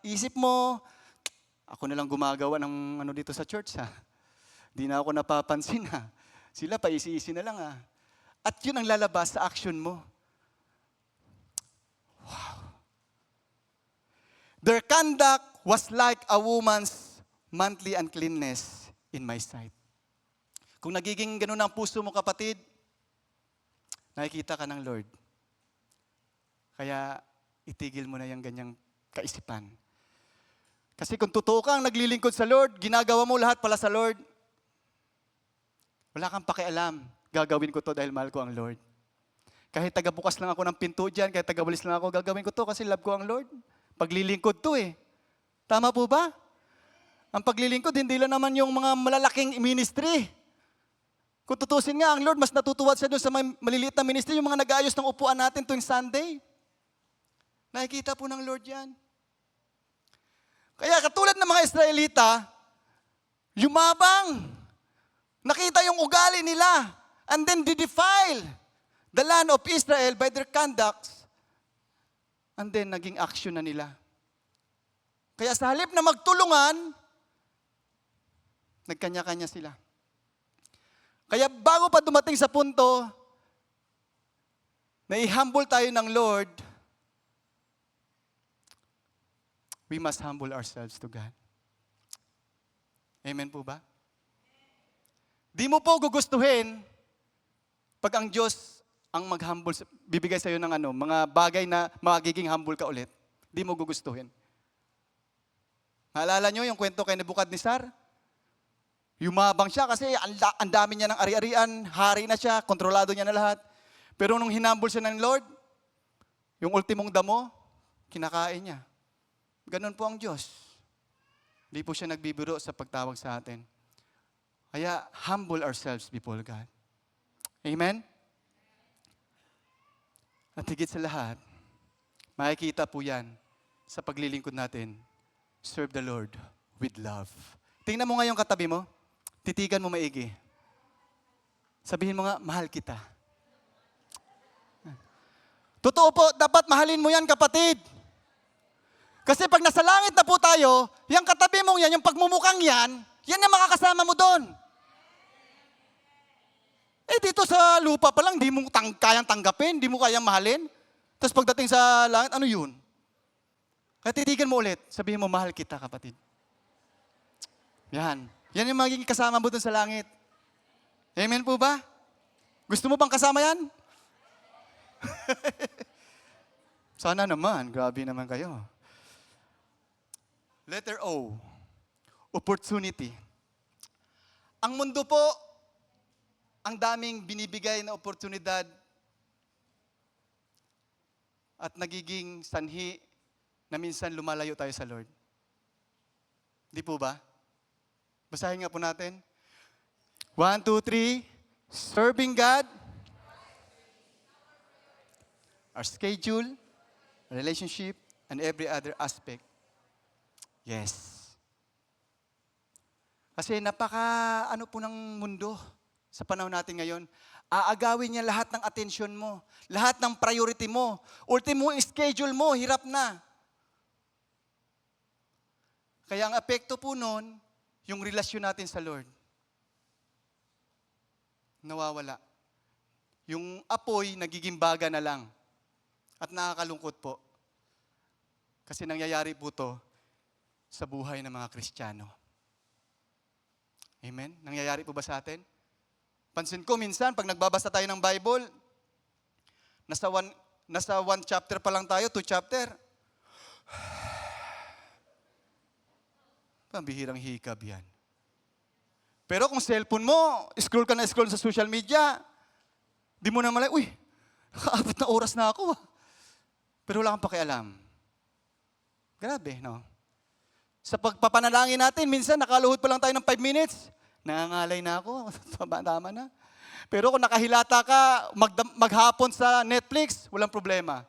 isip mo, ako na lang gumagawa ng dito sa church ha. Di na ako napapansin ha. Sila pa isi-isi na lang ha. At yun ang lalabas sa action mo. Wow. Their conduct was like a woman's monthly uncleanness in my sight. Kung nagiging ganun ang puso mo, kapatid, nakikita ka ng Lord. Kaya itigil mo na yung ganyang kaisipan. Kasi kung totoo kang naglilingkod sa Lord, ginagawa mo lahat pala sa Lord, wala kang pakialam. Gagawin ko to dahil mahal ko ang Lord. Kahit tagabukas lang ako ng pinto dyan, kahit tagawalis lang ako, gagawin ko to kasi love ko ang Lord. Paglilingkod to eh. Tama po ba? Ang paglilingkod, hindi lang naman yung mga malalaking ministry. Kung tutusin nga, ang Lord, mas natutuwa siya doon sa maliliit na ministry, yung mga nag-aayos ng upuan natin tuwing Sunday. Nakikita po ng Lord yan. Kaya katulad ng mga Israelita, yumabang. Nakita yung ugali nila. And then they defile the land of Israel by their conducts. And then naging action na nila. Kaya sa halip na magtulungan, nagkanya-kanya sila. Kaya bago pa dumating sa punto na i-humble tayo ng Lord, we must humble ourselves to God. Amen po ba? Di mo po gugustuhin pag ang Diyos ang mag-humble, bibigay sa iyo ng mga bagay na magiging humble ka ulit. Di mo gugustuhin. Naalala nyo yung kwento kay Nebukadnezar? Yumabang siya kasi ang dami niya ng ari-arian, hari na siya, kontrolado niya na lahat. Pero nung hinumble siya ng Lord, yung ultimong damo, kinakain niya. Ganun po ang Diyos. Hindi po siya nagbibiro sa pagtawag sa atin. Kaya humble ourselves before God. Amen? At higit sa lahat, makikita po yan sa paglilingkod natin. Serve the Lord with love. Tingnan mo nga yung katabi mo. Titigan mo maigi. Sabihin mo nga, mahal kita. Totoo po, dapat mahalin mo yan, kapatid. Kasi pag nasa langit na po tayo, yung katabi mong yan, yung pagmumukhang yan, yan yung makakasama mo doon. Eh dito sa lupa pa lang, di mo kayang tanggapin, di mo kayang mahalin. Tapos pagdating sa langit, ano yun? Kaya titigan mo ulit, sabihin mo, mahal kita, kapatid. Yan. Yan yung magiging kasama mo doon sa langit. Amen po ba? Gusto mo bang kasama yan? Sana naman, grabe naman kayo. Letter O, opportunity. Ang mundo po, ang daming binibigay na oportunidad at nagiging sanhi na minsan lumalayo tayo sa Lord. Di po ba? Basahin nga po natin. 1, 2, 3. Serving God. Our schedule, relationship, and every other aspect. Yes. Kasi ano po ng mundo sa panahon natin ngayon. Aagawin niya lahat ng atensyon mo. Lahat ng priority mo. Ultimo schedule mo, hirap na. Kaya ang apekto po nun, yung relasyon natin sa Lord. Nawawala. Yung apoy, nagiging baga na lang. At nakakalungkot po. Kasi nangyayari po to sa buhay ng mga Kristiyano. Amen? Nangyayari po ba sa atin? Pansin ko minsan, pag nagbabasa tayo ng Bible, nasa one chapter pa lang tayo, 2 chapter. Pambihirang hikab yan. Pero kung cellphone mo, scroll ka na scroll sa social media, di mo na malay, uy, nakaapat na oras na ako. Pero wala kang pakialam. Grabe, no? Sa pagpapanalangin natin, minsan nakaluhod pa lang tayo ng 5 minutes. Nangangalay na ako. Tama na. Pero kung nakahilata ka, maghapon sa Netflix, walang problema.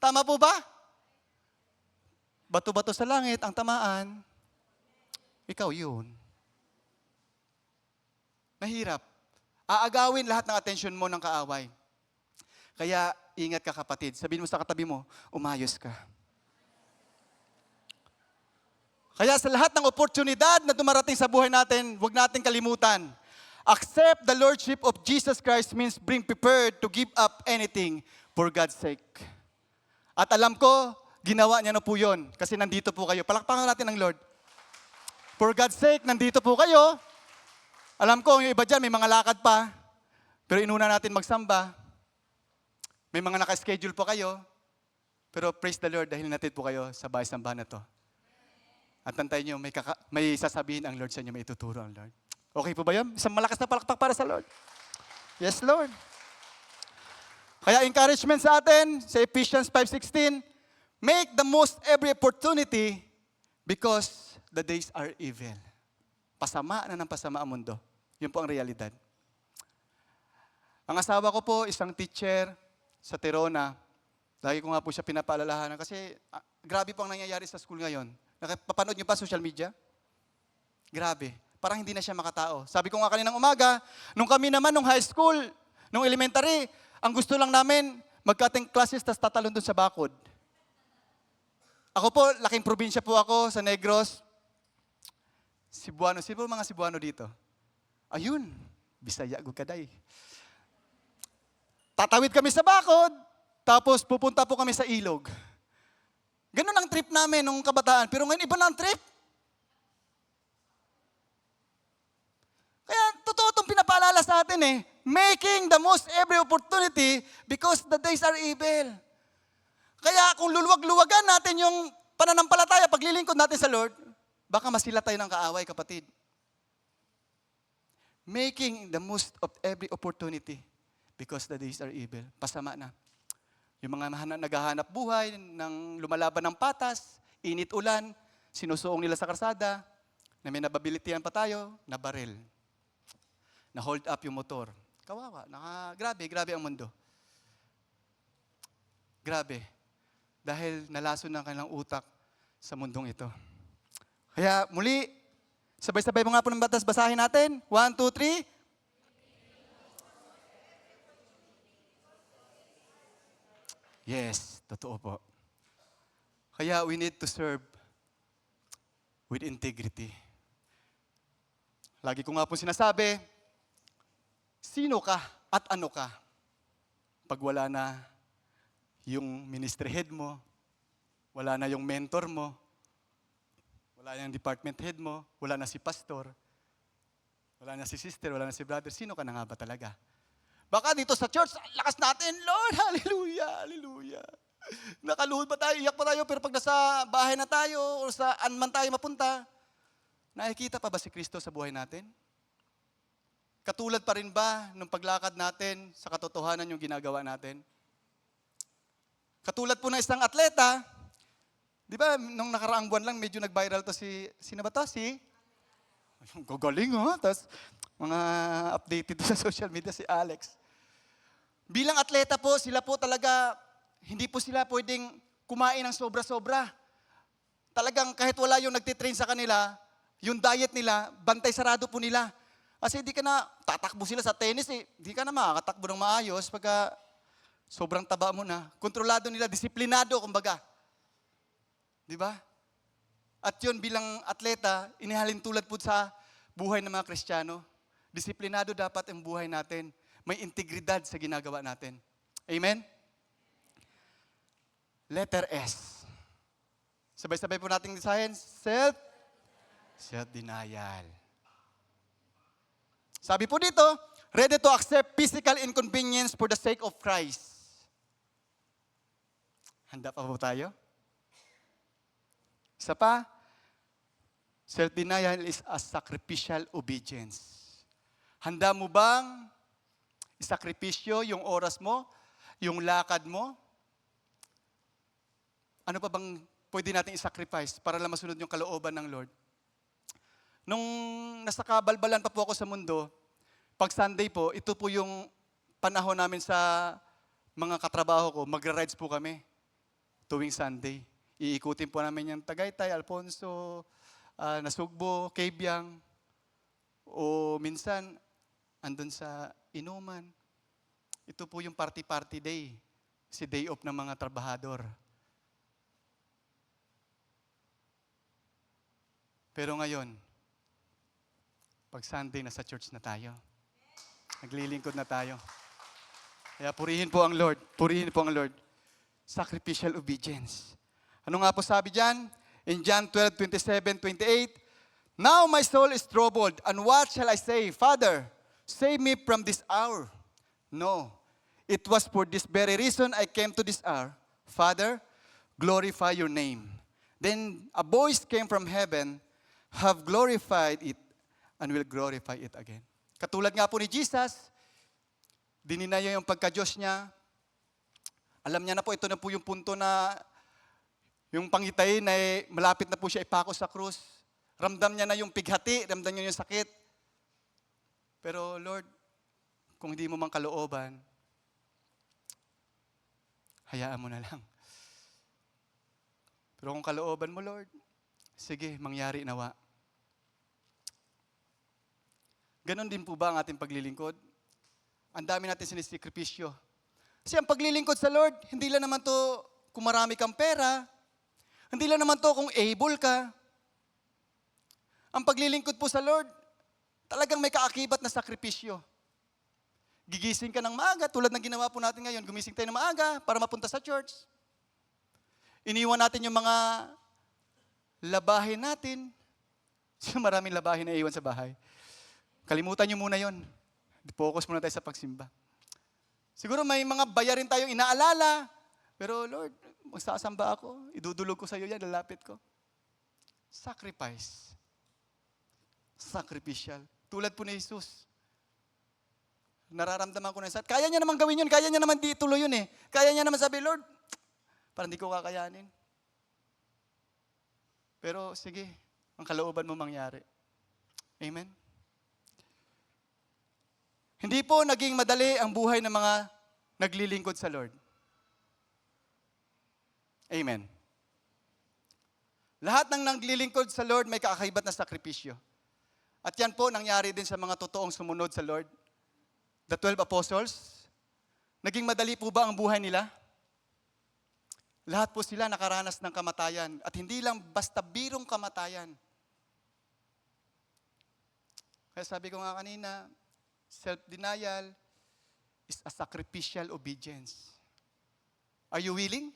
Tama po ba? Bato-bato sa langit, ang tamaan, ikaw yun. Mahirap. Aagawin lahat ng atensyon mo ng kaaway. Kaya ingat ka, kapatid. Sabihin mo sa katabi mo, umayos ka. Kaya sa lahat ng oportunidad na dumarating sa buhay natin, huwag natin kalimutan. Accept the Lordship of Jesus Christ means being prepared to give up anything for God's sake. At alam ko, ginawa niya na po yun kasi nandito po kayo. Palakpakan natin ng Lord. For God's sake, nandito po kayo. Alam ko, yung iba dyan, may mga lakad pa. Pero inuna natin magsamba. May mga naka-schedule po kayo. Pero praise the Lord dahil natin po kayo sa bahay-sambahan na to. At antayin nyo, may sasabihin ang Lord sa inyo, may ituturo ang Lord. Okay po ba yun? Isang malakas na palakpak para sa Lord. Yes, Lord. Kaya encouragement sa atin, sa Ephesians 5:16, make the most every opportunity because the days are evil. Pasama na ng pasama ang mundo. Yun po ang realidad. Ang asawa ko po, isang teacher sa Terona. Lagi ko nga po siya pinapaalalahanan kasi grabe po ang nangyayari sa school ngayon. Napapanood niyo pa social media? Grabe. Parang hindi na siya makatao. Sabi ko nga kaninang umaga, nung kami naman, nung high school, nung elementary, ang gusto lang namin, magka-10 classes, tas tatalon dun sa bakod. Ako po, laking probinsya po ako sa Negros. Cebuano. Sino po mga Cebuano dito? Ayun, Bisaya Gukaday. Tatawid kami sa bakod, tapos pupunta po kami sa ilog. Ganun ang trip namin nung kabataan. Pero ngayon, iba na ang trip. Kaya totoo itong pinapaalala sa atin eh. Making the most every opportunity because the days are evil. Kaya kung luluwag-luwagan natin yung pananampalataya, paglilingkod natin sa Lord, baka masila tayo ng kaaway, kapatid. Making the most of every opportunity because the days are evil. Pasama na. Yung mga naghahanap buhay, ng lumalaban ng patas, init ulan, sinusuong nila sa karsada, na may nababilitian pa tayo, nabaril. Na-hold up yung motor. Kawawa. Grabe ang mundo. Grabe. Dahil nalason ng kanilang utak sa mundong ito. Kaya muli, sabay-sabay mga po ng batas, basahin natin. 1, 2, 3. Yes, totoo po. Kaya we need to serve with integrity. Lagi ko nga po sinasabi, sino ka at ano ka pag wala na yung ministry head mo, wala na yung mentor mo, wala na yung department head mo, wala na si pastor, wala na si sister, wala na si brother, sino ka na nga ba talaga? Baka dito sa church, lakas natin, Lord, hallelujah, hallelujah. Nakaluhod pa tayo, iyak pa tayo, pero pag nasa bahay na tayo, o saan man tayo mapunta, nakikita pa ba si Kristo sa buhay natin? Katulad pa rin ba nung paglakad natin sa katotohanan yung ginagawa natin? Katulad po ng isang atleta, di ba, nung nakaraang buwan lang, medyo nag-viral to sino ba to? Gagaling ha? Tapos, mga updated sa social media si Alex. Bilang atleta po, sila po talaga, hindi po sila pwedeng kumain ng sobra-sobra. Talagang kahit wala yung nagtitrain sa kanila, yung diet nila, bantay sarado po nila. Kasi di ka na, tatakbo sila sa tennis di ka na makakatakbo ng maayos pagka sobrang taba mo na. Kontrolado nila, disiplinado kumbaga. Di ba? At yun bilang atleta, inihalin tulad po sa buhay ng mga Kristiyano. Disiplinado dapat ang buhay natin. May integridad sa ginagawa natin. Amen? Letter S. Sabay-sabay po nating design. Self-denial. Sabi po dito, ready to accept physical inconvenience for the sake of Christ. Handa pa po tayo? Isa pa, self-denial is a sacrificial obedience. Handa mo bang isakripisyo yung oras mo, yung lakad mo? Ano pa bang pwede natin isacrifice para lang masunod yung kalooban ng Lord? Nung nasa kabalbalan pa po ako sa mundo, pag Sunday po, ito po yung panahon namin sa mga katrabaho ko, magra-rides po kami tuwing Sunday. Iikutin po namin yung Tagaytay, Alfonso, Nasugbo, Cabiang, o minsan, andun sa inuman. Ito po yung party-party day, si day off ng mga trabahador. Pero ngayon, pag Sunday, nasa church na tayo. Naglilingkod na tayo. Kaya purihin po ang Lord. Purihin po ang Lord. Sacrificial obedience. Ano nga po sabi dyan? In John 12:27-28, Now my soul is troubled, and what shall I say? Father, save me from this hour. No, it was for this very reason I came to this hour. Father, glorify your name. Then a voice came from heaven, have glorified it, and will glorify it again. Katulad nga po ni Jesus, dininaya yung pagka-Diyos niya. Alam niya na po, ito na po yung punto na yung pangitayin na malapit na po siya ipako sa krus. Ramdam niya na yung pighati, ramdam niya yung sakit. Pero Lord, kung hindi mo man kalooban, hayaan mo na lang. Pero kung kalooban mo, Lord, sige, mangyari nawa. Ganon din po ba ang ating paglilingkod? Ang dami natin sinisikripisyo. Kasi ang paglilingkod sa Lord, hindi lang naman to kung marami kang pera, hindi lang naman to kung able ka. Ang paglilingkod po sa Lord, talagang may kaakibat na sakripisyo. Gigising ka ng maaga, tulad ng ginawa po natin ngayon, gumising tayo ng maaga para mapunta sa church. Iniwan natin yung mga labahin natin. So maraming labahin na iwan sa bahay. Kalimutan nyo muna yon. Focus muna tayo sa pagsimba. Siguro may mga bayarin tayong inaalala, pero Lord, magsasamba ako, idudulog ko sa iyo yan, lalapit ko. Sacrifice. Sacrificial. Tulad po ni Jesus. Nararamdaman ko na sa kaya niya naman gawin yun, kaya niya naman di ituloy yun eh. Kaya niya naman sabi, Lord, parang di ko kakayanin. Pero sige, ang kalooban mo mangyari. Amen? Hindi po naging madali ang buhay ng mga naglilingkod sa Lord. Amen. Lahat ng naglilingkod sa Lord may kakaibat na sakripisyo. At yan po nangyari din sa mga totoong sumunod sa Lord. The 12 apostles, naging madali po ba ang buhay nila? Lahat po sila nakaranas ng kamatayan. At hindi lang basta birong kamatayan. Kaya sabi ko nga kanina, self-denial is a sacrificial obedience. Are you willing?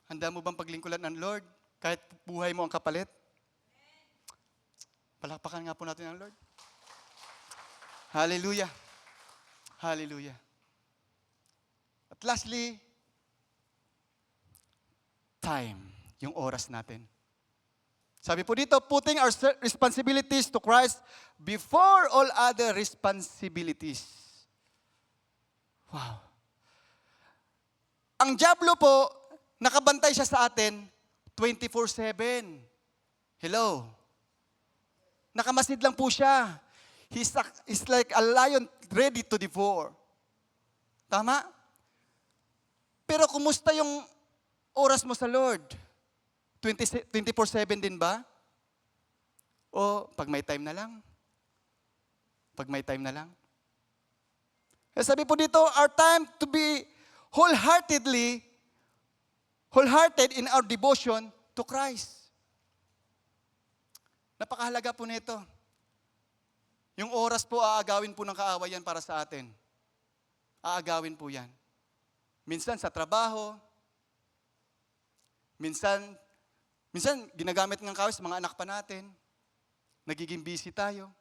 Handa mo bang paglingkuran ng Lord kahit buhay mo ang kapalit? Palakpakan nga po natin ang Lord. Hallelujah. Hallelujah. At lastly, time, yung oras natin. Sabi po dito, putting our responsibilities to Christ before all other responsibilities. Wow. Ang diablo po, nakabantay siya sa atin 24/7. Hello. Nakamasid lang po siya. He's like a lion ready to devour. Tama? Pero kumusta yung oras mo sa Lord? 24/7 din ba? O pag may time na lang? Pag may time na lang? Sabi po dito, our time to be wholehearted in our devotion to Christ. Napakahalaga po nito. Yung oras po, aagawin po ng kaawayan para sa atin. Aagawin po yan. Minsan sa trabaho, minsan ginagamit ng kawis mga anak pa natin. Nagiging busy tayo.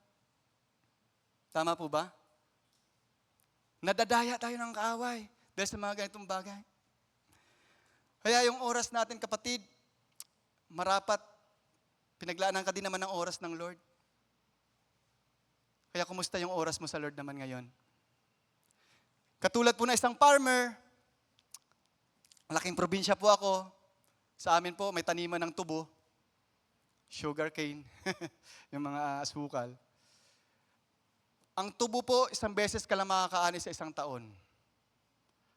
Tama po ba? Nadadaya tayo ng kaaway dahil sa mga ganitong bagay. Kaya yung oras natin, kapatid, marapat, pinaglaanan ka din naman ng oras ng Lord. Kaya kumusta yung oras mo sa Lord naman ngayon? Katulad po na isang farmer, malaking probinsya po ako. Sa amin po, may taniman ng tubo, sugar cane, yung mga asukal. Ang tubo po, isang beses ka lang makakaani sa isang taon.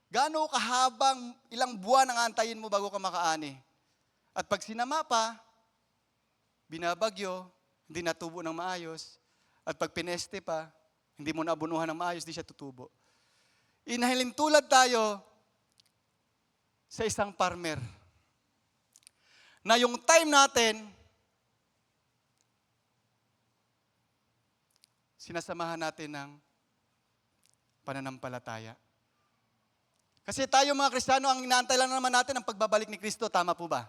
Gaano kahabang ilang buwan ang antayin mo bago ka makaani? At pag sinama pa, binabagyo, hindi natubo ng maayos. At pag pineste pa, hindi mo naabunuhan ng maayos, di siya tutubo. Inahilin tulad tayo sa isang farmer. Na yung time natin, sinasamahan natin ng pananampalataya. Kasi tayo mga Kristiyano, ang inaantay lang naman natin ang pagbabalik ni Kristo. Tama po ba?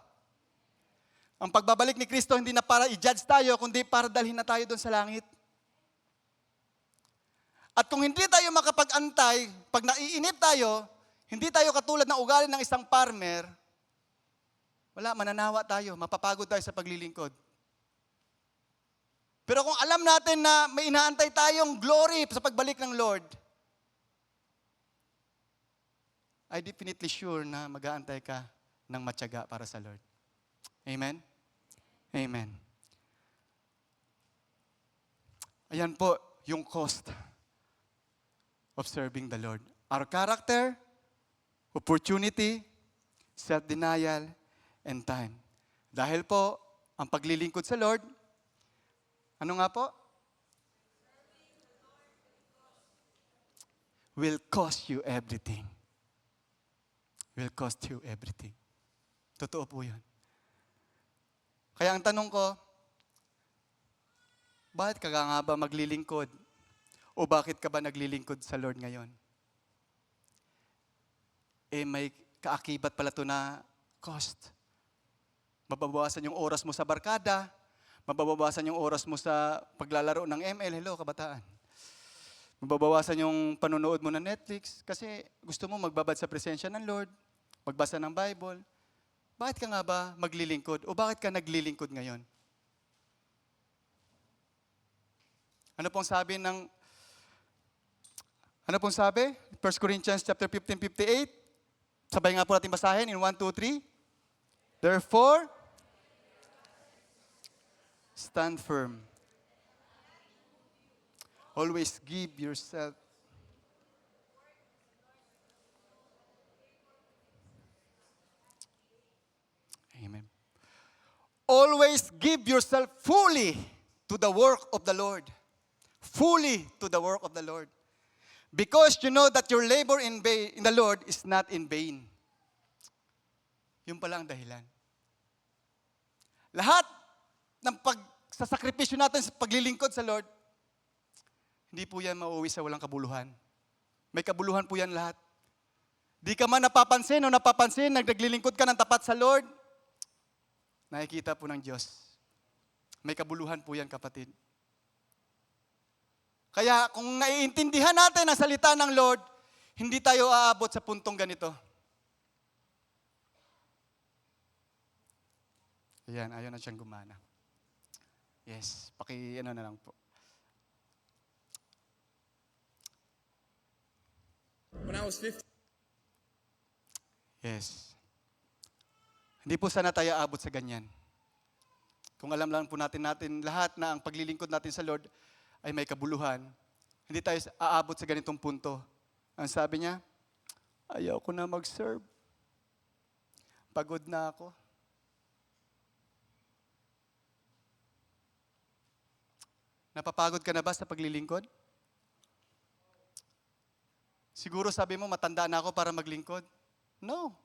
Ang pagbabalik ni Kristo hindi na para i-judge tayo, kundi para dalhin na tayo doon sa langit. At kung hindi tayo makapag-antay, pag naiinip tayo, hindi tayo katulad ng ugali ng isang farmer, wala, mananawa tayo, mapapagod tayo sa paglilingkod. Pero kung alam natin na may inaantay tayong glory sa pagbalik ng Lord, I definitely sure na mag-aantay ka ng matyaga para sa Lord. Amen? Amen. Ayan po yung cost of serving the Lord. Our character, opportunity, self-denial, and time. Dahil po, ang paglilingkod sa Lord, ano nga po? Will cost you everything. Will cost you everything. Totoo po yan. Kaya ang tanong ko, bakit ka nga ba maglilingkod? O bakit ka ba naglilingkod sa Lord ngayon? May kaakibat pala to na cost. Mababawasan yung oras mo sa barkada, mababawasan yung oras mo sa paglalaro ng ML. Hello, kabataan. Mababawasan yung panonood mo ng Netflix kasi gusto mo magbabad sa presensya ng Lord, magbasa ng Bible. Bakit ka nga ba maglilingkod? O bakit ka naglilingkod ngayon? Ano pong sabi? 1 Corinthians chapter 15:58. Sabay nga po natin basahin in 1, 2, 3. Therefore, stand firm. Always give yourself. Amen. Always give yourself fully to the work of the Lord. Fully to the work of the Lord. Because you know that your labor in the Lord is not in vain. Yun pala ang dahilan. Lahat ng pagsasakripisyo natin sa paglilingkod sa Lord, hindi po yan mauwi sa walang kabuluhan. May kabuluhan po yan lahat. Di ka man napapansin o napapansin, naglilingkod ka ng tapat sa Lord, nakikita po ng Diyos. May kabuluhan po yan, kapatid. Kaya kung naiintindihan natin ang salita ng Lord, hindi tayo aabot sa puntong ganito. Ayan, ayaw na siyang gumana. Yes, na lang po. When I was 15. Yes. Hindi po sana tayo aabot sa ganyan. Kung alam lang po natin lahat na ang paglilingkod natin sa Lord ay may kabuluhan, hindi tayo aabot sa ganitong punto. Ang sabi niya, ayaw ko na mag-serve. Pagod na ako. Napapagod ka na ba sa paglilingkod? Siguro sabi mo, matanda na ako para maglingkod. No.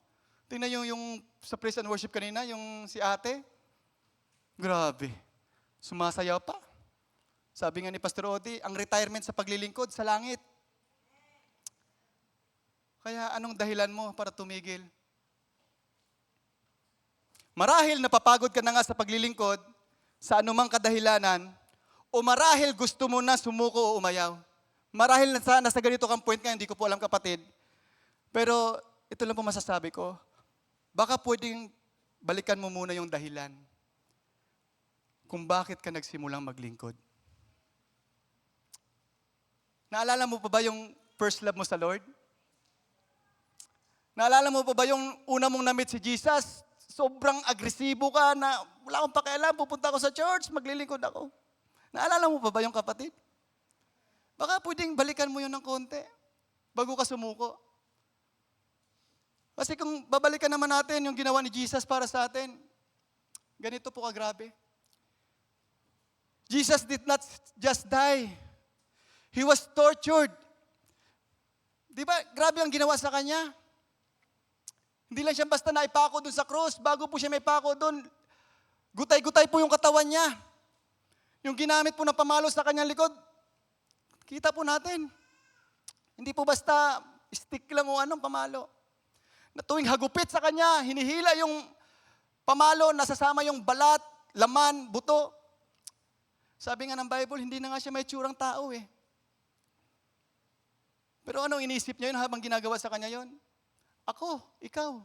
Tingnan yung sa praise and worship kanina, yung si ate. Grabe. Sumasayaw pa. Sabi nga ni Pastor Odi, ang retirement sa paglilingkod sa langit. Kaya anong dahilan mo para tumigil? Marahil napapagod ka na nga sa paglilingkod sa anumang kadahilanan o marahil gusto mo na sumuko o umayaw. Marahil nasa ganito kang point nga, hindi ko po alam, kapatid. Pero ito lang po masasabi ko. Baka pwedeng balikan mo muna yung dahilan kung bakit ka nagsimulang maglingkod. Naalala mo pa ba yung first love mo sa Lord? Naalala mo pa ba yung una mong na-meet si Jesus? Sobrang agresibo ka na wala akong pakialam, pupunta ako sa church, maglilingkod ako. Naalala mo pa ba yung kapatid? Baka pwedeng balikan mo yun ng konti bago ka sumuko. Kasi kung babalikan naman natin yung ginawa ni Jesus para sa atin, ganito po kagrabe. Jesus did not just die. He was tortured. Di ba, grabe ang ginawa sa kanya. Hindi lang siya basta naipako doon sa krus. Bago po siya may pako doon, gutay-gutay po yung katawan niya. Yung ginamit po na pamalo sa kanyang likod, kita po natin. Hindi po basta stick lang o anong pamalo. Na tuwing hagupit sa kanya, hinihila yung Pamalo, nasasama yung balat, laman, buto. Sabi nga ng Bible, hindi na nga siya may tsurang tao eh. Pero anong inisip niya yun habang ginagawa sa kanya yun? Ako, ikaw.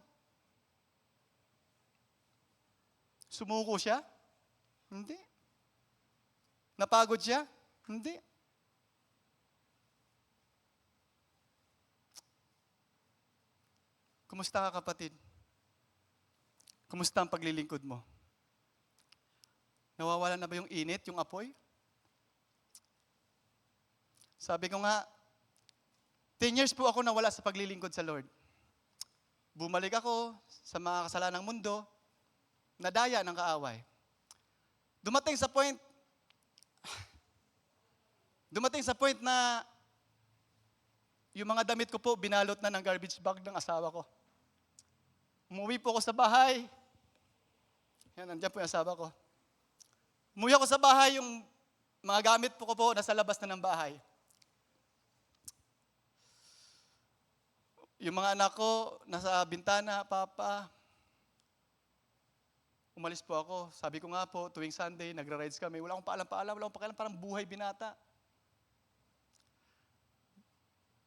Sumuko siya? Hindi. Napagod siya? Hindi. Kumusta ka, kapatid? Kumusta ang paglilingkod mo? Nawawala na ba yung init, yung apoy? Sabi ko nga, 10 years po ako nawala sa paglilingkod sa Lord. Bumalik ako sa mga kasalanang mundo, nadaya ng kaaway. Dumating sa point na yung mga damit ko po, binalot na ng garbage bag ng asawa ko. Umuwi po ako sa bahay. Yan, nandiyan po yung asawa ko. Umuwi ako sa bahay, yung mga gamit po ko po, nasa labas na ng bahay. Yung mga anak ko, nasa bintana, Papa. Umalis po ako. Sabi ko nga po, tuwing Sunday, nagra-rides kami. Wala akong paalam-paalam, wala akong pakialam, parang buhay binata.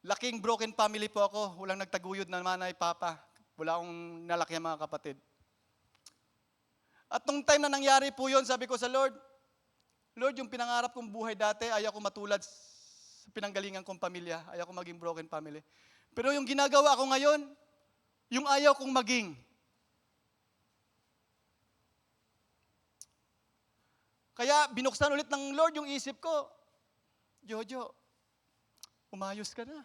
Laking broken family po ako. Walang nagtaguyod na nanay, Papa. Wala akong nalaki mga kapatid. At nung time na nangyari po yun, sabi ko sa Lord, Lord, yung pinangarap kong buhay dati, ayaw ko matulad sa pinanggalingan kong pamilya. Ayaw ko maging broken family. Pero yung ginagawa ko ngayon, yung ayaw kong maging. Kaya binuksan ulit ng Lord yung isip ko, Jojo, umayos ka na.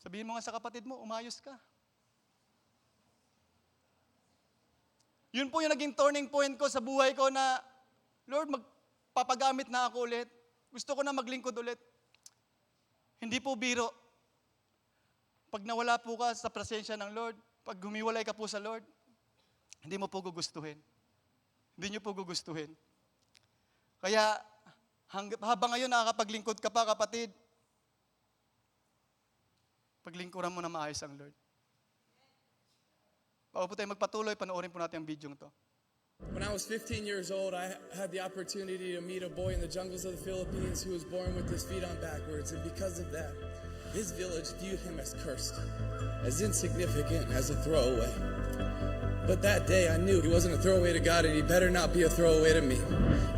Sabihin mo nga sa kapatid mo, umayos ka. Yun po yung naging turning point ko sa buhay ko na, Lord, magpapagamit na ako ulit. Gusto ko na maglingkod ulit. Hindi po biro. Pag nawala po ka sa presensya ng Lord, pag humiwalay ka po sa Lord, hindi mo po gugustuhin. Hindi niyo po gugustuhin. Kaya, habang ngayon nakakapaglingkod ka pa, kapatid, paglingkuran mo na maayos ang Lord. Bago po tayo magpatuloy, panoorin po natin ang video to. When I was 15 years old, I had the opportunity to meet a boy in the jungles of the Philippines who was born with his feet on backwards, and because of that, his village viewed him as cursed, as insignificant, as a throwaway. But that day I knew he wasn't a throwaway to God, and he better not be a throwaway to me.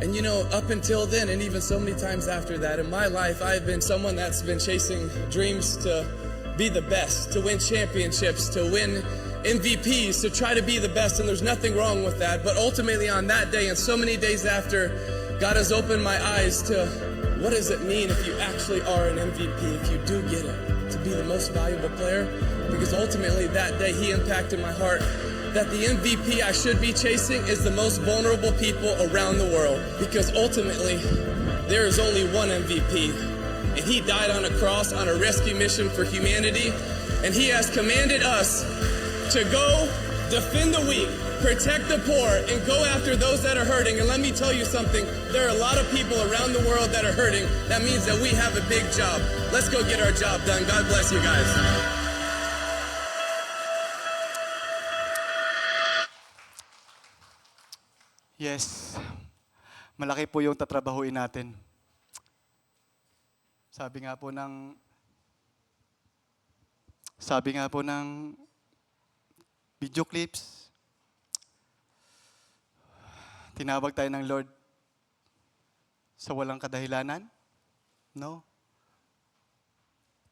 And you know, up until then, and even so many times after that, in my life, I've been someone that's been chasing dreams to be the best, to win championships, to win MVPs, to try to be the best, and there's nothing wrong with that. But ultimately on that day and so many days after, God has opened my eyes to what does it mean if you actually are an MVP, if you do get it, to be the most valuable player? Because ultimately that day He impacted my heart that the MVP I should be chasing is the most vulnerable people around the world. Because ultimately there is only one MVP, and He died on a cross on a rescue mission for humanity, and He has commanded us to go defend the weak, protect the poor, and go after those that are hurting. And let me tell you something, there are a lot of people around the world that are hurting. That means that we have a big job. Let's go get our job done. God bless you guys. Yes, malaki po yung tatrabahuin natin. Sabi nga po ng video clips, tinawag tayo ng Lord sa walang kadahilanan? No.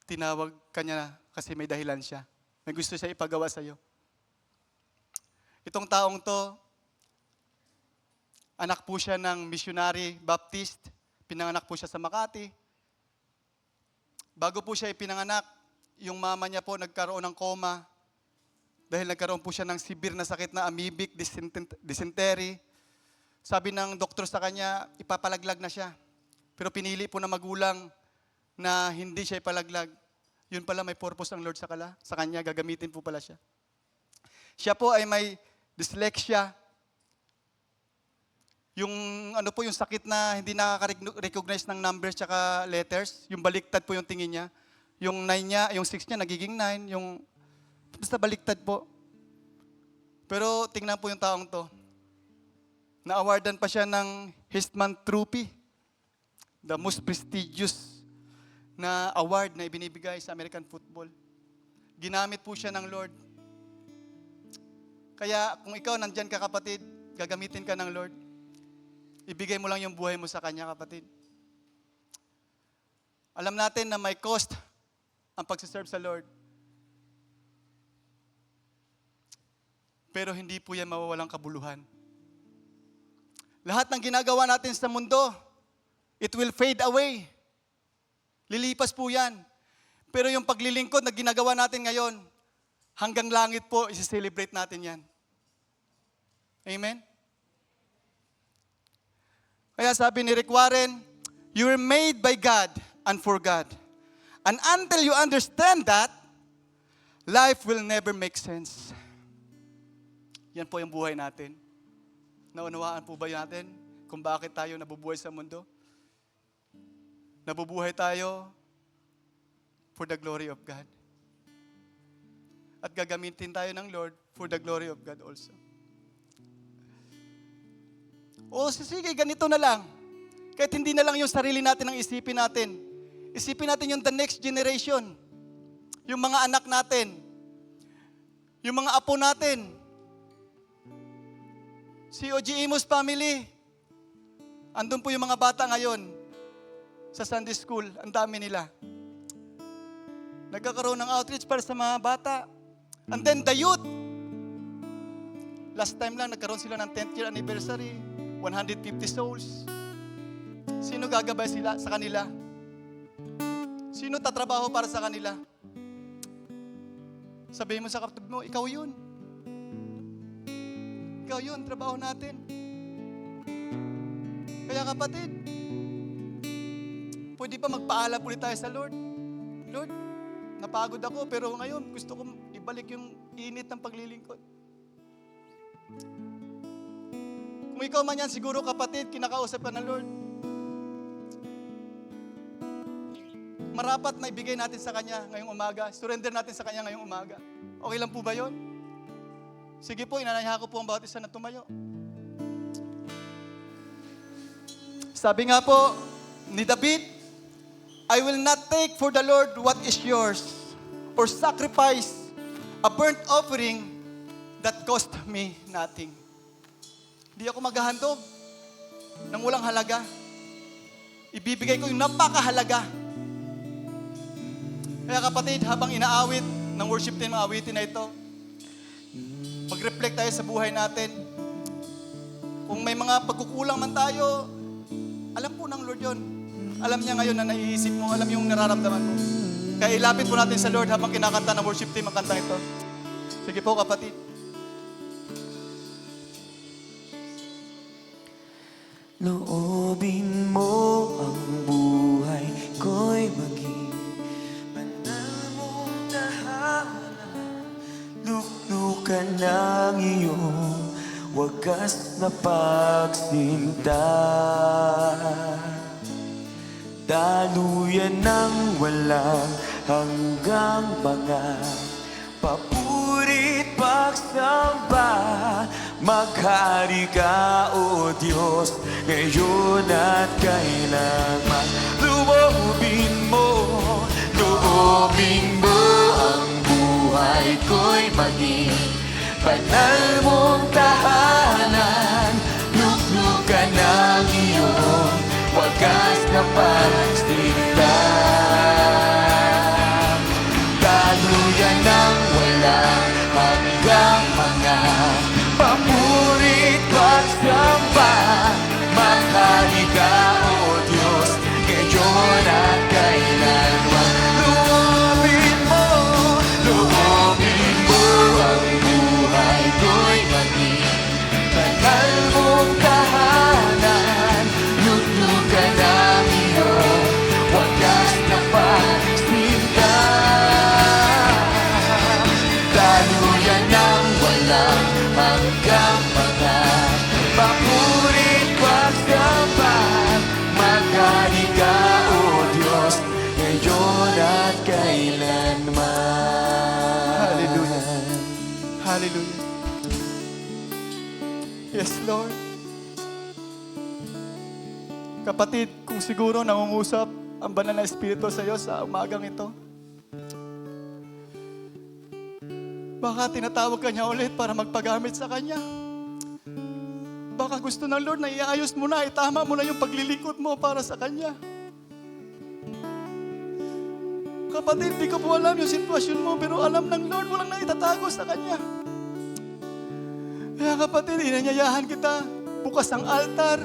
Tinawag ka niya kasi may dahilan siya. May gusto siya ipagawa sa'yo. Itong taong to, anak po siya ng missionary Baptist. Pinanganak po siya sa Makati. Bago po siya ipinanganak, yung mama niya po nagkaroon ng coma dahil nagkaroon po siya ng severe na sakit na amoebic dysentery. Sabi ng doktor sa kanya, ipapalaglag na siya. Pero pinili po ng magulang na hindi siya ipalaglag. Yun pala may purpose ang Lord sa kanya, gagamitin po pala siya. Siya po ay may dyslexia. Yung yung sakit na hindi nakaka-recognize ng numbers tsaka letters, yung baliktad po yung tingin niya. Yung 9 niya, yung 6 niya nagiging 9, yung basta baliktad po. Pero tingnan po yung taong to. Na-awardan pa siya ng Heisman Trophy, the most prestigious na award na ibinibigay sa American football. Ginamit po siya ng Lord. Kaya kung ikaw nandyan ka kapatid, gagamitin ka ng Lord. Ibigay mo lang yung buhay mo sa Kanya kapatid. Alam natin na may cost ang pagsiserve sa Lord. Pero hindi po yan mawawalang kabuluhan. Lahat ng ginagawa natin sa mundo, it will fade away. Lilipas po yan. Pero yung paglilingkod na ginagawa natin ngayon, hanggang langit po, isi-celebrate natin yan. Amen? Kaya sabi ni Rick Warren, you were made by God and for God. And until you understand that, life will never make sense. Yan po yung buhay natin. Naunawaan po ba natin kung bakit tayo nabubuhay sa mundo? Nabubuhay tayo for the glory of God. At gagamitin tayo ng Lord for the glory of God also. O sige, ganito na lang. Kahit hindi na lang yung sarili natin ang isipin natin. Isipin natin yung the next generation. Yung mga anak natin. Yung mga apo natin. COG Imus Family. Andun po yung mga bata ngayon sa Sunday School. Ang dami nila. Nagkakaroon ng outreach para sa mga bata. And then the youth. Last time lang, nagkaroon sila ng 10th year anniversary. 150 souls. Sino gagabay sila sa kanila? Sino tatrabaho para sa kanila? Sabihin mo sa kapatid mo, ikaw yun. Ikaw yun, trabaho natin. Kaya kapatid, pwede pa magpaalam ulit tayo sa Lord. Lord, napagod ako, pero ngayon gusto kong ibalik yung init ng paglilingkod. Kung ikaw man yan, siguro kapatid, kinakausap ka ng Lord. Marapat na ibigay natin sa Kanya ngayong umaga. Surrender natin sa Kanya ngayong umaga. Okay lang po ba yun? Sige po, inanayha ko po ang bawat isa na tumayo. Sabi nga po ni David, I will not take for the Lord what is yours, or sacrifice a burnt offering that cost me nothing. Hindi ako maghahandog ng walang halaga. Ibibigay ko yung napakahalaga. Kaya kapatid, habang inaawit ng worship team ang awitin na ito, mag-reflect tayo sa buhay natin. Kung may mga pagkukulang man tayo, alam po ng Lord yun. Alam niya ngayon na naiisip mo, alam yung nararamdaman mo. Kaya ilapit po natin sa Lord habang kinakanta ng worship team ang kanta ito. Sige po kapatid. Loobin mo ang buhay ko'y maging banal mong tahanan. Luklukan ng iyong wagas na pagsinta. Daluyan ng walang hanggang mga papurit pagsamba. Maghari ka, O Diyos, ngayon at kailanman. Loobin mo ang buhay ko'y maging banal mong tahanan. Luklukan ng iyong wagas na pagsinta. Daluyan ng walang hanggang mga papurit pagsamba. Maghari ka, O Diyos, ngayon at kailanman. Loobin mo ang buhay ko'y maging banal mong tahanan. Luklukan ng iyong wagas na pagsinta. Daluyan ng walang hanggang mga papurit pagsamba. Maghari ka, O Diyos, ngayon at kailanman. Hallelujah. Hallelujah. Yes, Lord. Kapatid, kung siguro nangungusap ang banal na Espiritu sa iyo sa umagang ito, baka tinatawag ka niya ulit para magpagamit sa Kanya. Baka gusto ng Lord na iayos mo na, itama mo na yung paglilingkod mo para sa Kanya. Kapatid, di ko po alam yung sitwasyon mo, pero alam ng Lord, walang naitatago sa Kanya. Kaya kapatid, inanyayahan kita, bukas ang altar.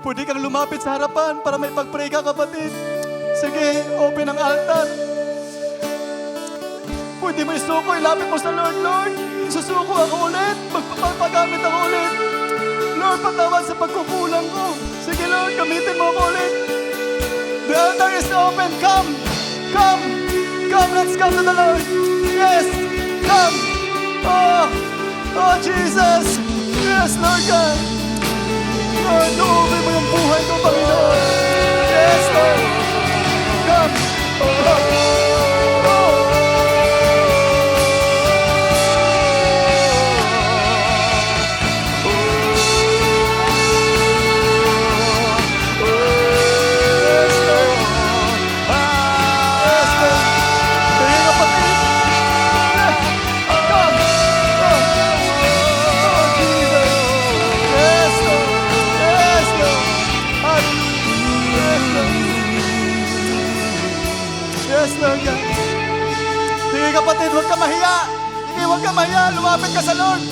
Pwede kang lumapit sa harapan para may pag-pray ka, kapatid. Sige, open ang altar. Pwede mo isuko, ilapit mo sa Lord. Lord, isusuko ako ulit. Magpapagamit ako ulit. Lord, patawad sa pagkukulang ko. Sige, Lord, gamitin mo ako ulit. The altar is open. Come. Come. Come, let's come to the Lord. Yes. Come. Oh, Jesus. Yes, Lord God. Lord, luubin mo yung buhay ko, Panginoon. Yes, Lord. Come. Yes, Lord God. Sige kapatid, huwag ka mahiya. Sige, huwag ka mahiya. Lumapit ka sa Lord.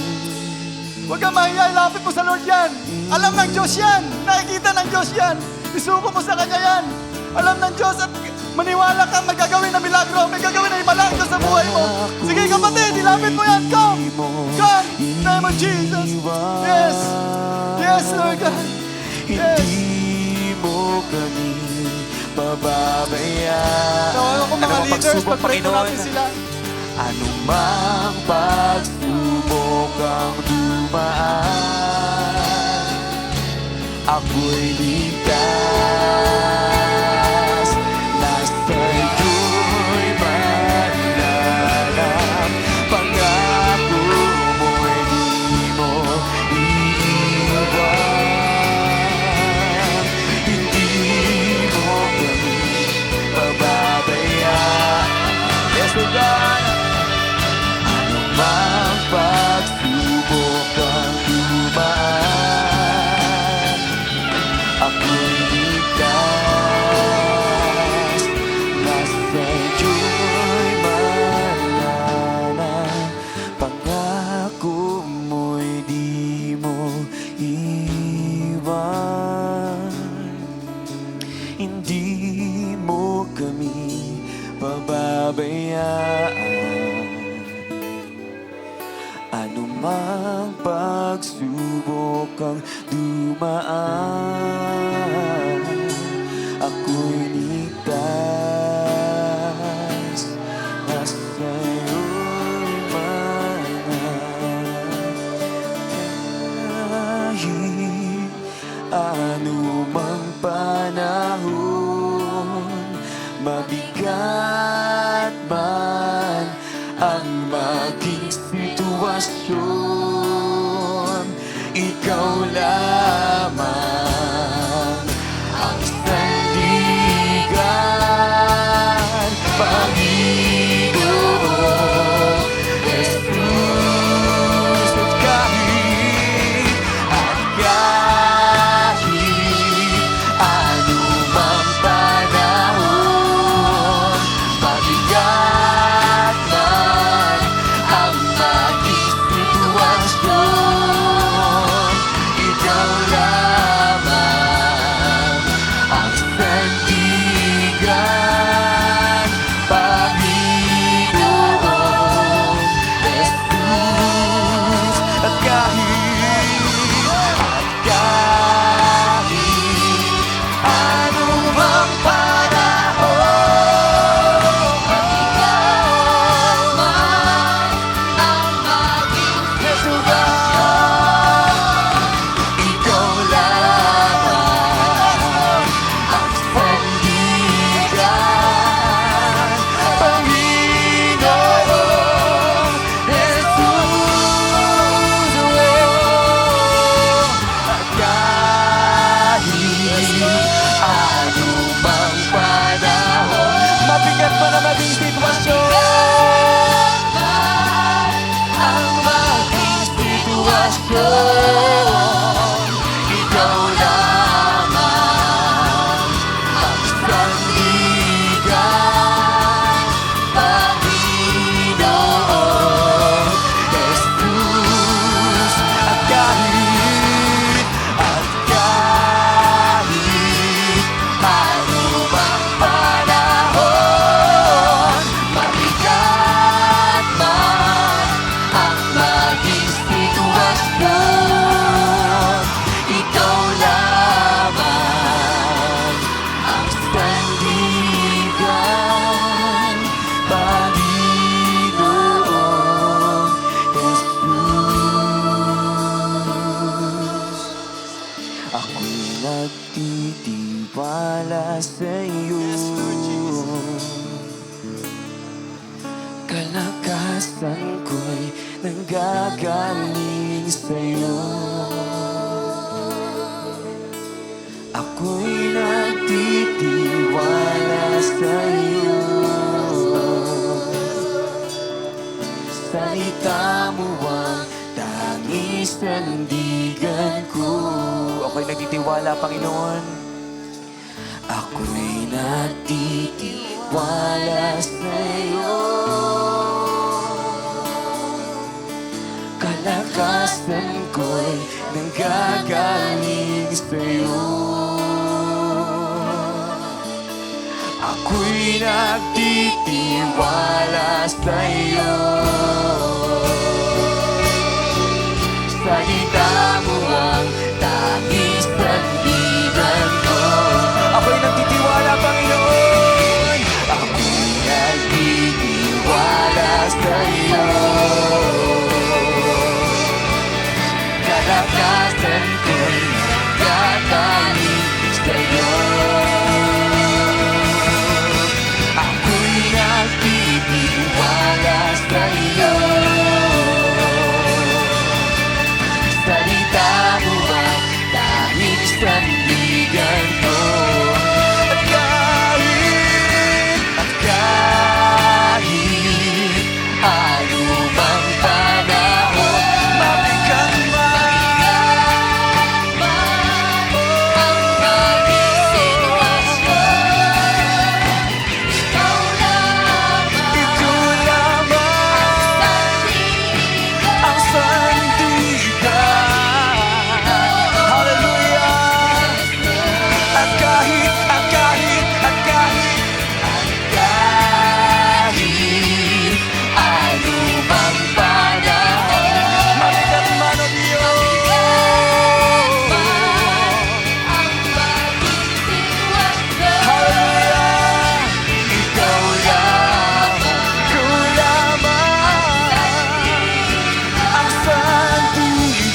Huwag ka mahiya. Ilapit mo sa Lord yan. Alam ng Diyos yan. Nakikita ng Diyos yan. Isuko mo sa Kanya yan. Alam ng Diyos at maniwala kang magagawin na milagro. May gagawin na imalagro sa buhay mo. Sige kapatid, ilapit mo yan. Come. Come. In the name of Jesus. Yes. Yes, Lord God. Yes. Hindi mo kami pababayaan. Tawagan ko mga leaders, pag-pray ko natin sila. Anumang pagsubok ang dumaan, ako'y ligtas. Nasa iyo'y mananap. Pangako mo'y di mo iiwan. Hindi mo kami pababayaan. Yes, Lord God. Anumang pagsubok ang dumaan, ako'y ligtas. Nasa iyo'y mananap. Pangako mo'y di mo iwan. Hindi mo kami pababayaan. Anumang pagsubok ang dumaan, ako'y ligtas. Nasa iyo'y mananap. Kahit anumang panahon, mabigat man ang maging sitwasyon, ikaw lamang ang sandigan, Panginoon Jesus. At kahit anumang panahon, mabigat nagtitiwala sa'yo. Yes, Lord Jesus. Kalakasan ko'y nanggagaling sa'yo. Ako'y nagtitiwala sa'yo. Salita mo ang tanging sandigan ko. Ako'y nagtitiwala, Panginoon. Ako'y nagtitiwala sa'yo. Kalakasan ko'y nanggagaling sa'yo. Ako'y nagtitiwala sa'yo. Salita mo ang tanging sandigan ko. Ako'y nagtitiwala, Panginoon. Ako'y nagtitiwala sa'yo. Kalakasan ko'y nanggagaling sa'yo. Ako'y nagtitiwala sa'yo. Salita mo ang tanging sandigan ko. At kahit anumang panahon, mabigat man ang maging sitwasyon, ikaw lamang ang sandigan. Hallelujah! At kahit anumang panahon, mabigat man o Diyos, hallelujah! Ikaw lamang ang sandigan.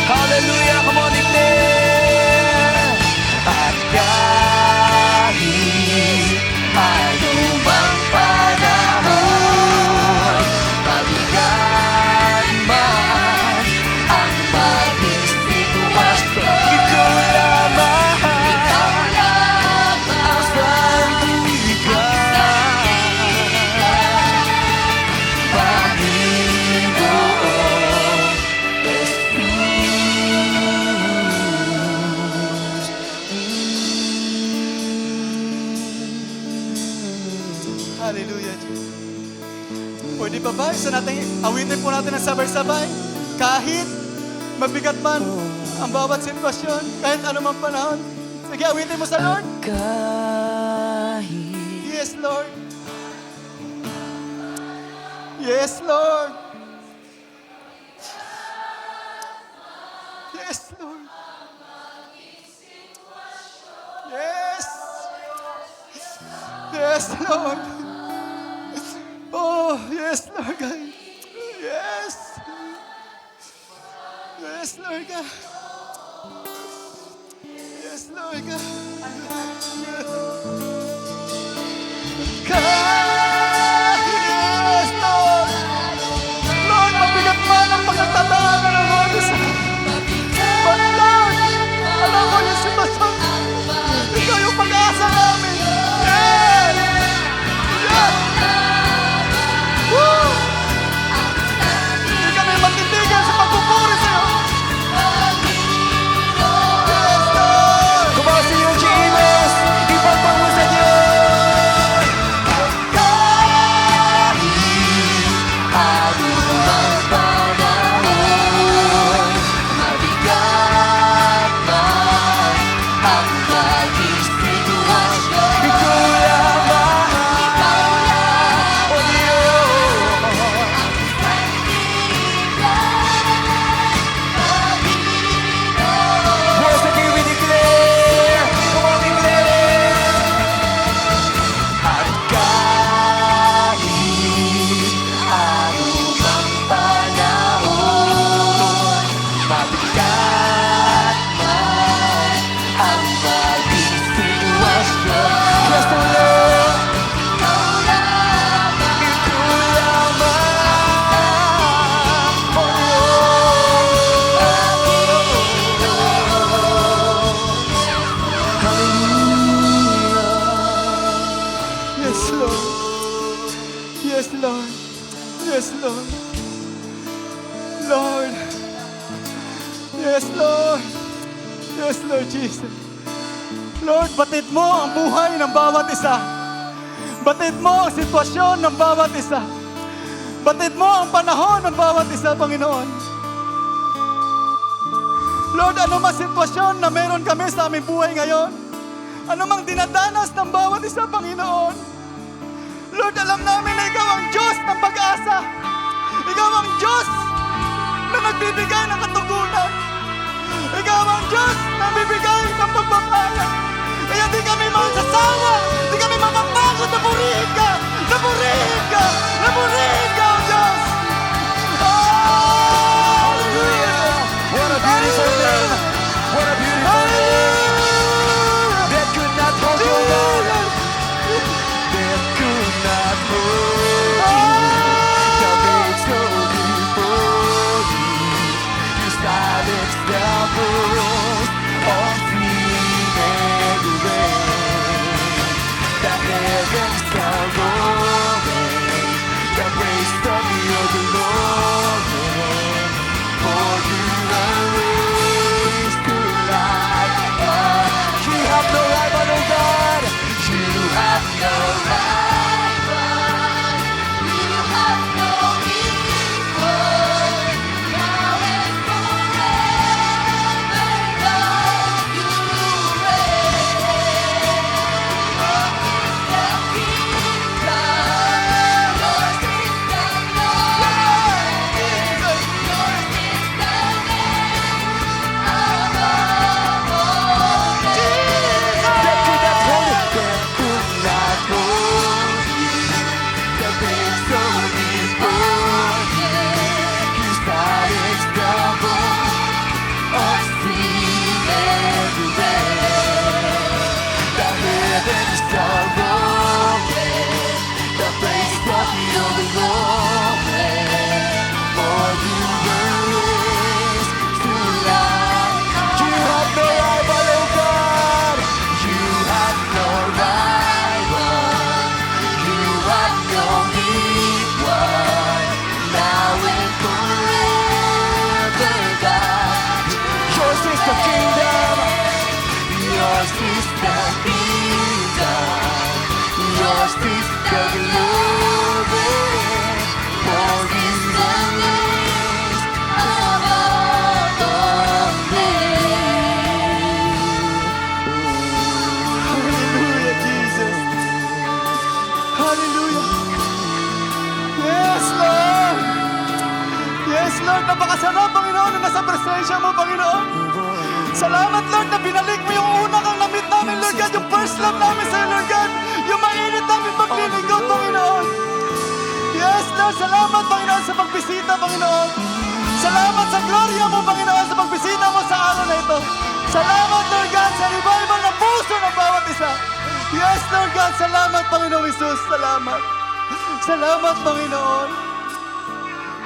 Hallelujah! Come on, declare! At kahit anumang panahon, mabigat man ang maging sitwasyon, ikaw lamang ang sandigan. Panginoon Hallelujah, Jesus. Pwede pa ba? Isa natin, awitin po natin ng sabay-sabay. Kahit mabigat man ang bawat sitwasyon, kahit anumang panahon. Sige, awitin mo sa Lord. kahit Yes, Lord. Yes, Lord. Yes, Lord. Yes. Yes, Lord. Oh, yes, Lord God. Yes. Yes, Lord God. Yes, Lord God. Yes, Lord. Lord, mabigat man ang pagkatabangan ng Holy Spirit. But Lord, alam mo yung sitwasyon. Ikaw yung pag-asa namin. Yes! Yes! Woo! Hindi kami magtitigan sa pagpupuri sa'yo. Yes, Lord! Kumasi yung Chinos, ipagpang mo sa Diyos. Yes, Lord. Yes, Lord Jesus. Lord, batid mo ang buhay ng bawat isa. Batid mo ang sitwasyon ng bawat isa. Batid mo ang panahon ng bawat isa, Panginoon. Lord, ano mang sitwasyon na meron kami sa aming buhay ngayon, ano mang dinadanas ng bawat isa, Panginoon, Lord, alam namin na Ikaw ang Diyos ng pag-asa. Ikaw ang Diyos na nagbibigay ng katugunan. Ikaw ang Diyos na nagbibigay ng pagpapala. Kaya di kami magsasawa, di kami mapapagod na purihin ka, na purihin ka, na purihin ka, O Diyos. Hallelujah! What a beautiful name! What a beautiful name! That could not hold you, Lord. That could not hold you. The victory before you. You silenced the voice of fear and rain. The heavens are roaring. The praise of your glory. For you are raised to life. You have no rival, oh God. You have no rival. You have no equal. Now and forever, God, you reign. Yours is the kingdom. Yours is the glory. Yours is the name above all names. That could not hold you. That could not hold you. The victory is broken. You silenced the voice of sin and rain. The heavens are rolling. The praise of your glory. For you were raised to life. You have no rival, oh God. You have no rival. You have no equal. Now and forever, God. Yours is the kingdom. Yours is the kingdom. Yours is the glory. For you are raised above all names. Hallelujah, Jesus. Hallelujah. Yes, Lord. Yes, Lord. Napakasarap, Panginoon, na nasa presensya mo, Panginoon. Salamat, Lord, na binalik mo yung una kang namit namin, Lord God. Yung first love namin sa'yo, Lord God. Yung mainit namin paglilingkod, Panginoon. Yes, Lord. Salamat, Panginoon, sa pagbisita, Panginoon. Salamat sa gloria mo, Panginoon, sa pagbisita mo sa araw na ito. Salamat, Lord God, sa revival ng puso ng bawat isa. Yes, Lord God. Salamat, Panginoon Jesus. Salamat. Salamat, Panginoon.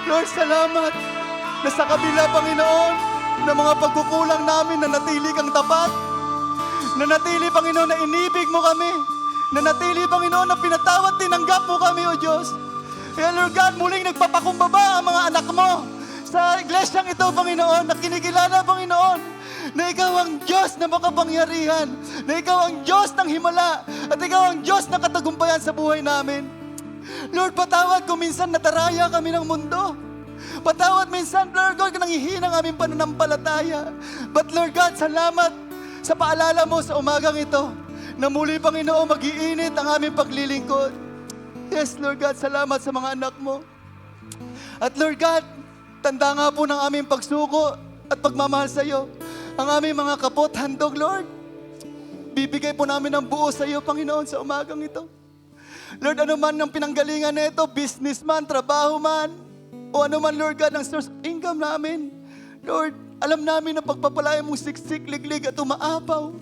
Lord, salamat na sa kabila, Panginoon, ng mga pagkukulang namin na natili kang tapat. Na natili, Panginoon, na inibig mo kami. Na natili, Panginoon, na pinatawad, tinanggap mo kami, O Diyos. Kaya, Lord God, muling nagpapakumbaba ang mga anak mo sa iglesyang ito, Panginoon, na kinikilala, Panginoon, na Ikaw ang Diyos na makapangyarihan, na Ikaw ang Diyos ng himala, at Ikaw ang Diyos ng katagumpayan sa buhay namin. Lord, patawad kung minsan nataraya kami ng mundo. Patawad minsan, Lord God, nanghihina ang aming pananampalataya. But Lord God, salamat sa paalala mo sa umagang ito na muli, Panginoon, mag-iinit ang aming paglilingkod. Yes, Lord God, salamat sa mga anak mo. At Lord God, tanda nga po ng aming pagsuko at pagmamahal sa iyo. Ang aming mga kapot, handog, Lord. Bibigay po namin ng buo sa iyo, Panginoon, sa umagang ito. Lord, ano man ang pinanggalingan na ito, business man, trabaho man, o ano man, Lord God, ang source of income namin. Lord, alam namin na pagpapalaya mong siksik, liglig at umaapaw.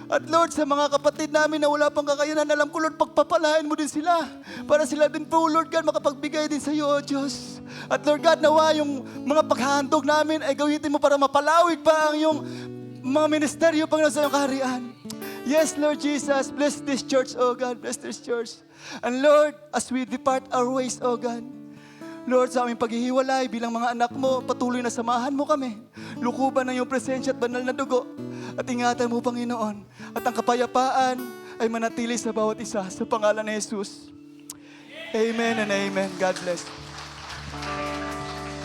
At Lord, sa mga kapatid namin na wala pang kakayanan, alam ko, Lord, pagpapalain mo din sila. Para sila din po, Lord God, makapagbigay din sa iyo, O Diyos. At Lord God, nawa yung mga paghahandog namin ay gawitin mo para mapalawig pa ang yung mga ministeryo, Panginoon, sa iyong kaharian. Yes, Lord Jesus, bless this church, O God, bless this church. And Lord, as we depart our ways, O God, Lord, sa aming paghihiwalay bilang mga anak mo, patuloy na samahan mo kami. Lukuban ng iyong presensya at banal na dugo. At ingatan mo, Panginoon. At ang kapayapaan ay manatili sa bawat isa sa pangalan ni Jesus. Amen and amen. God bless.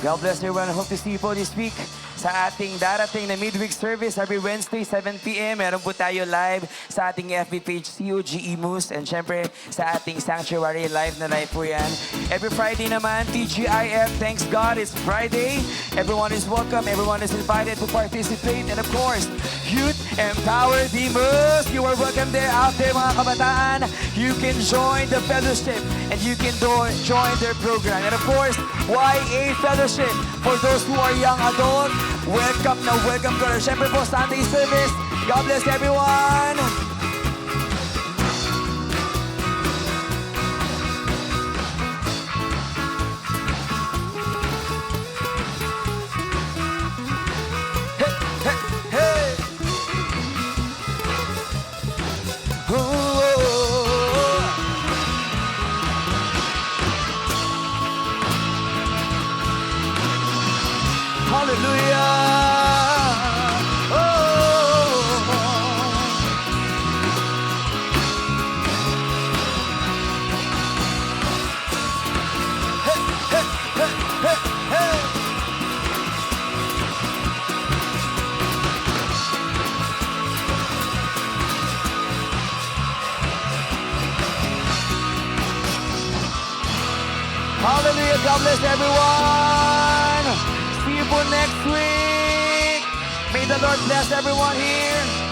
God bless everyone. Hope to see you po this week sa ating darating na midweek service every Wednesday, 7 p.m. Meron po tayo live sa ating FB page, COGE Moose. And syempre, sa ating Sanctuary, live na live po yan. Every Friday naman, TGIF. Thanks God, it's Friday. Everyone is welcome. Everyone is invited to participate. And of course, Youth Empower the Moose. You are welcome there out there, mga kabataan. You can join the fellowship and you can join their program. And of course, YA Fellowship for those who are young adult. Welcome na welcome to our syempre po Sunday service. God bless everyone. Hey, hey, hey. Oh. Hallelujah. Oh. Hey, hey, hey, hey, hey. Hallelujah. God bless everyone. See you for next week. May the Lord bless everyone here.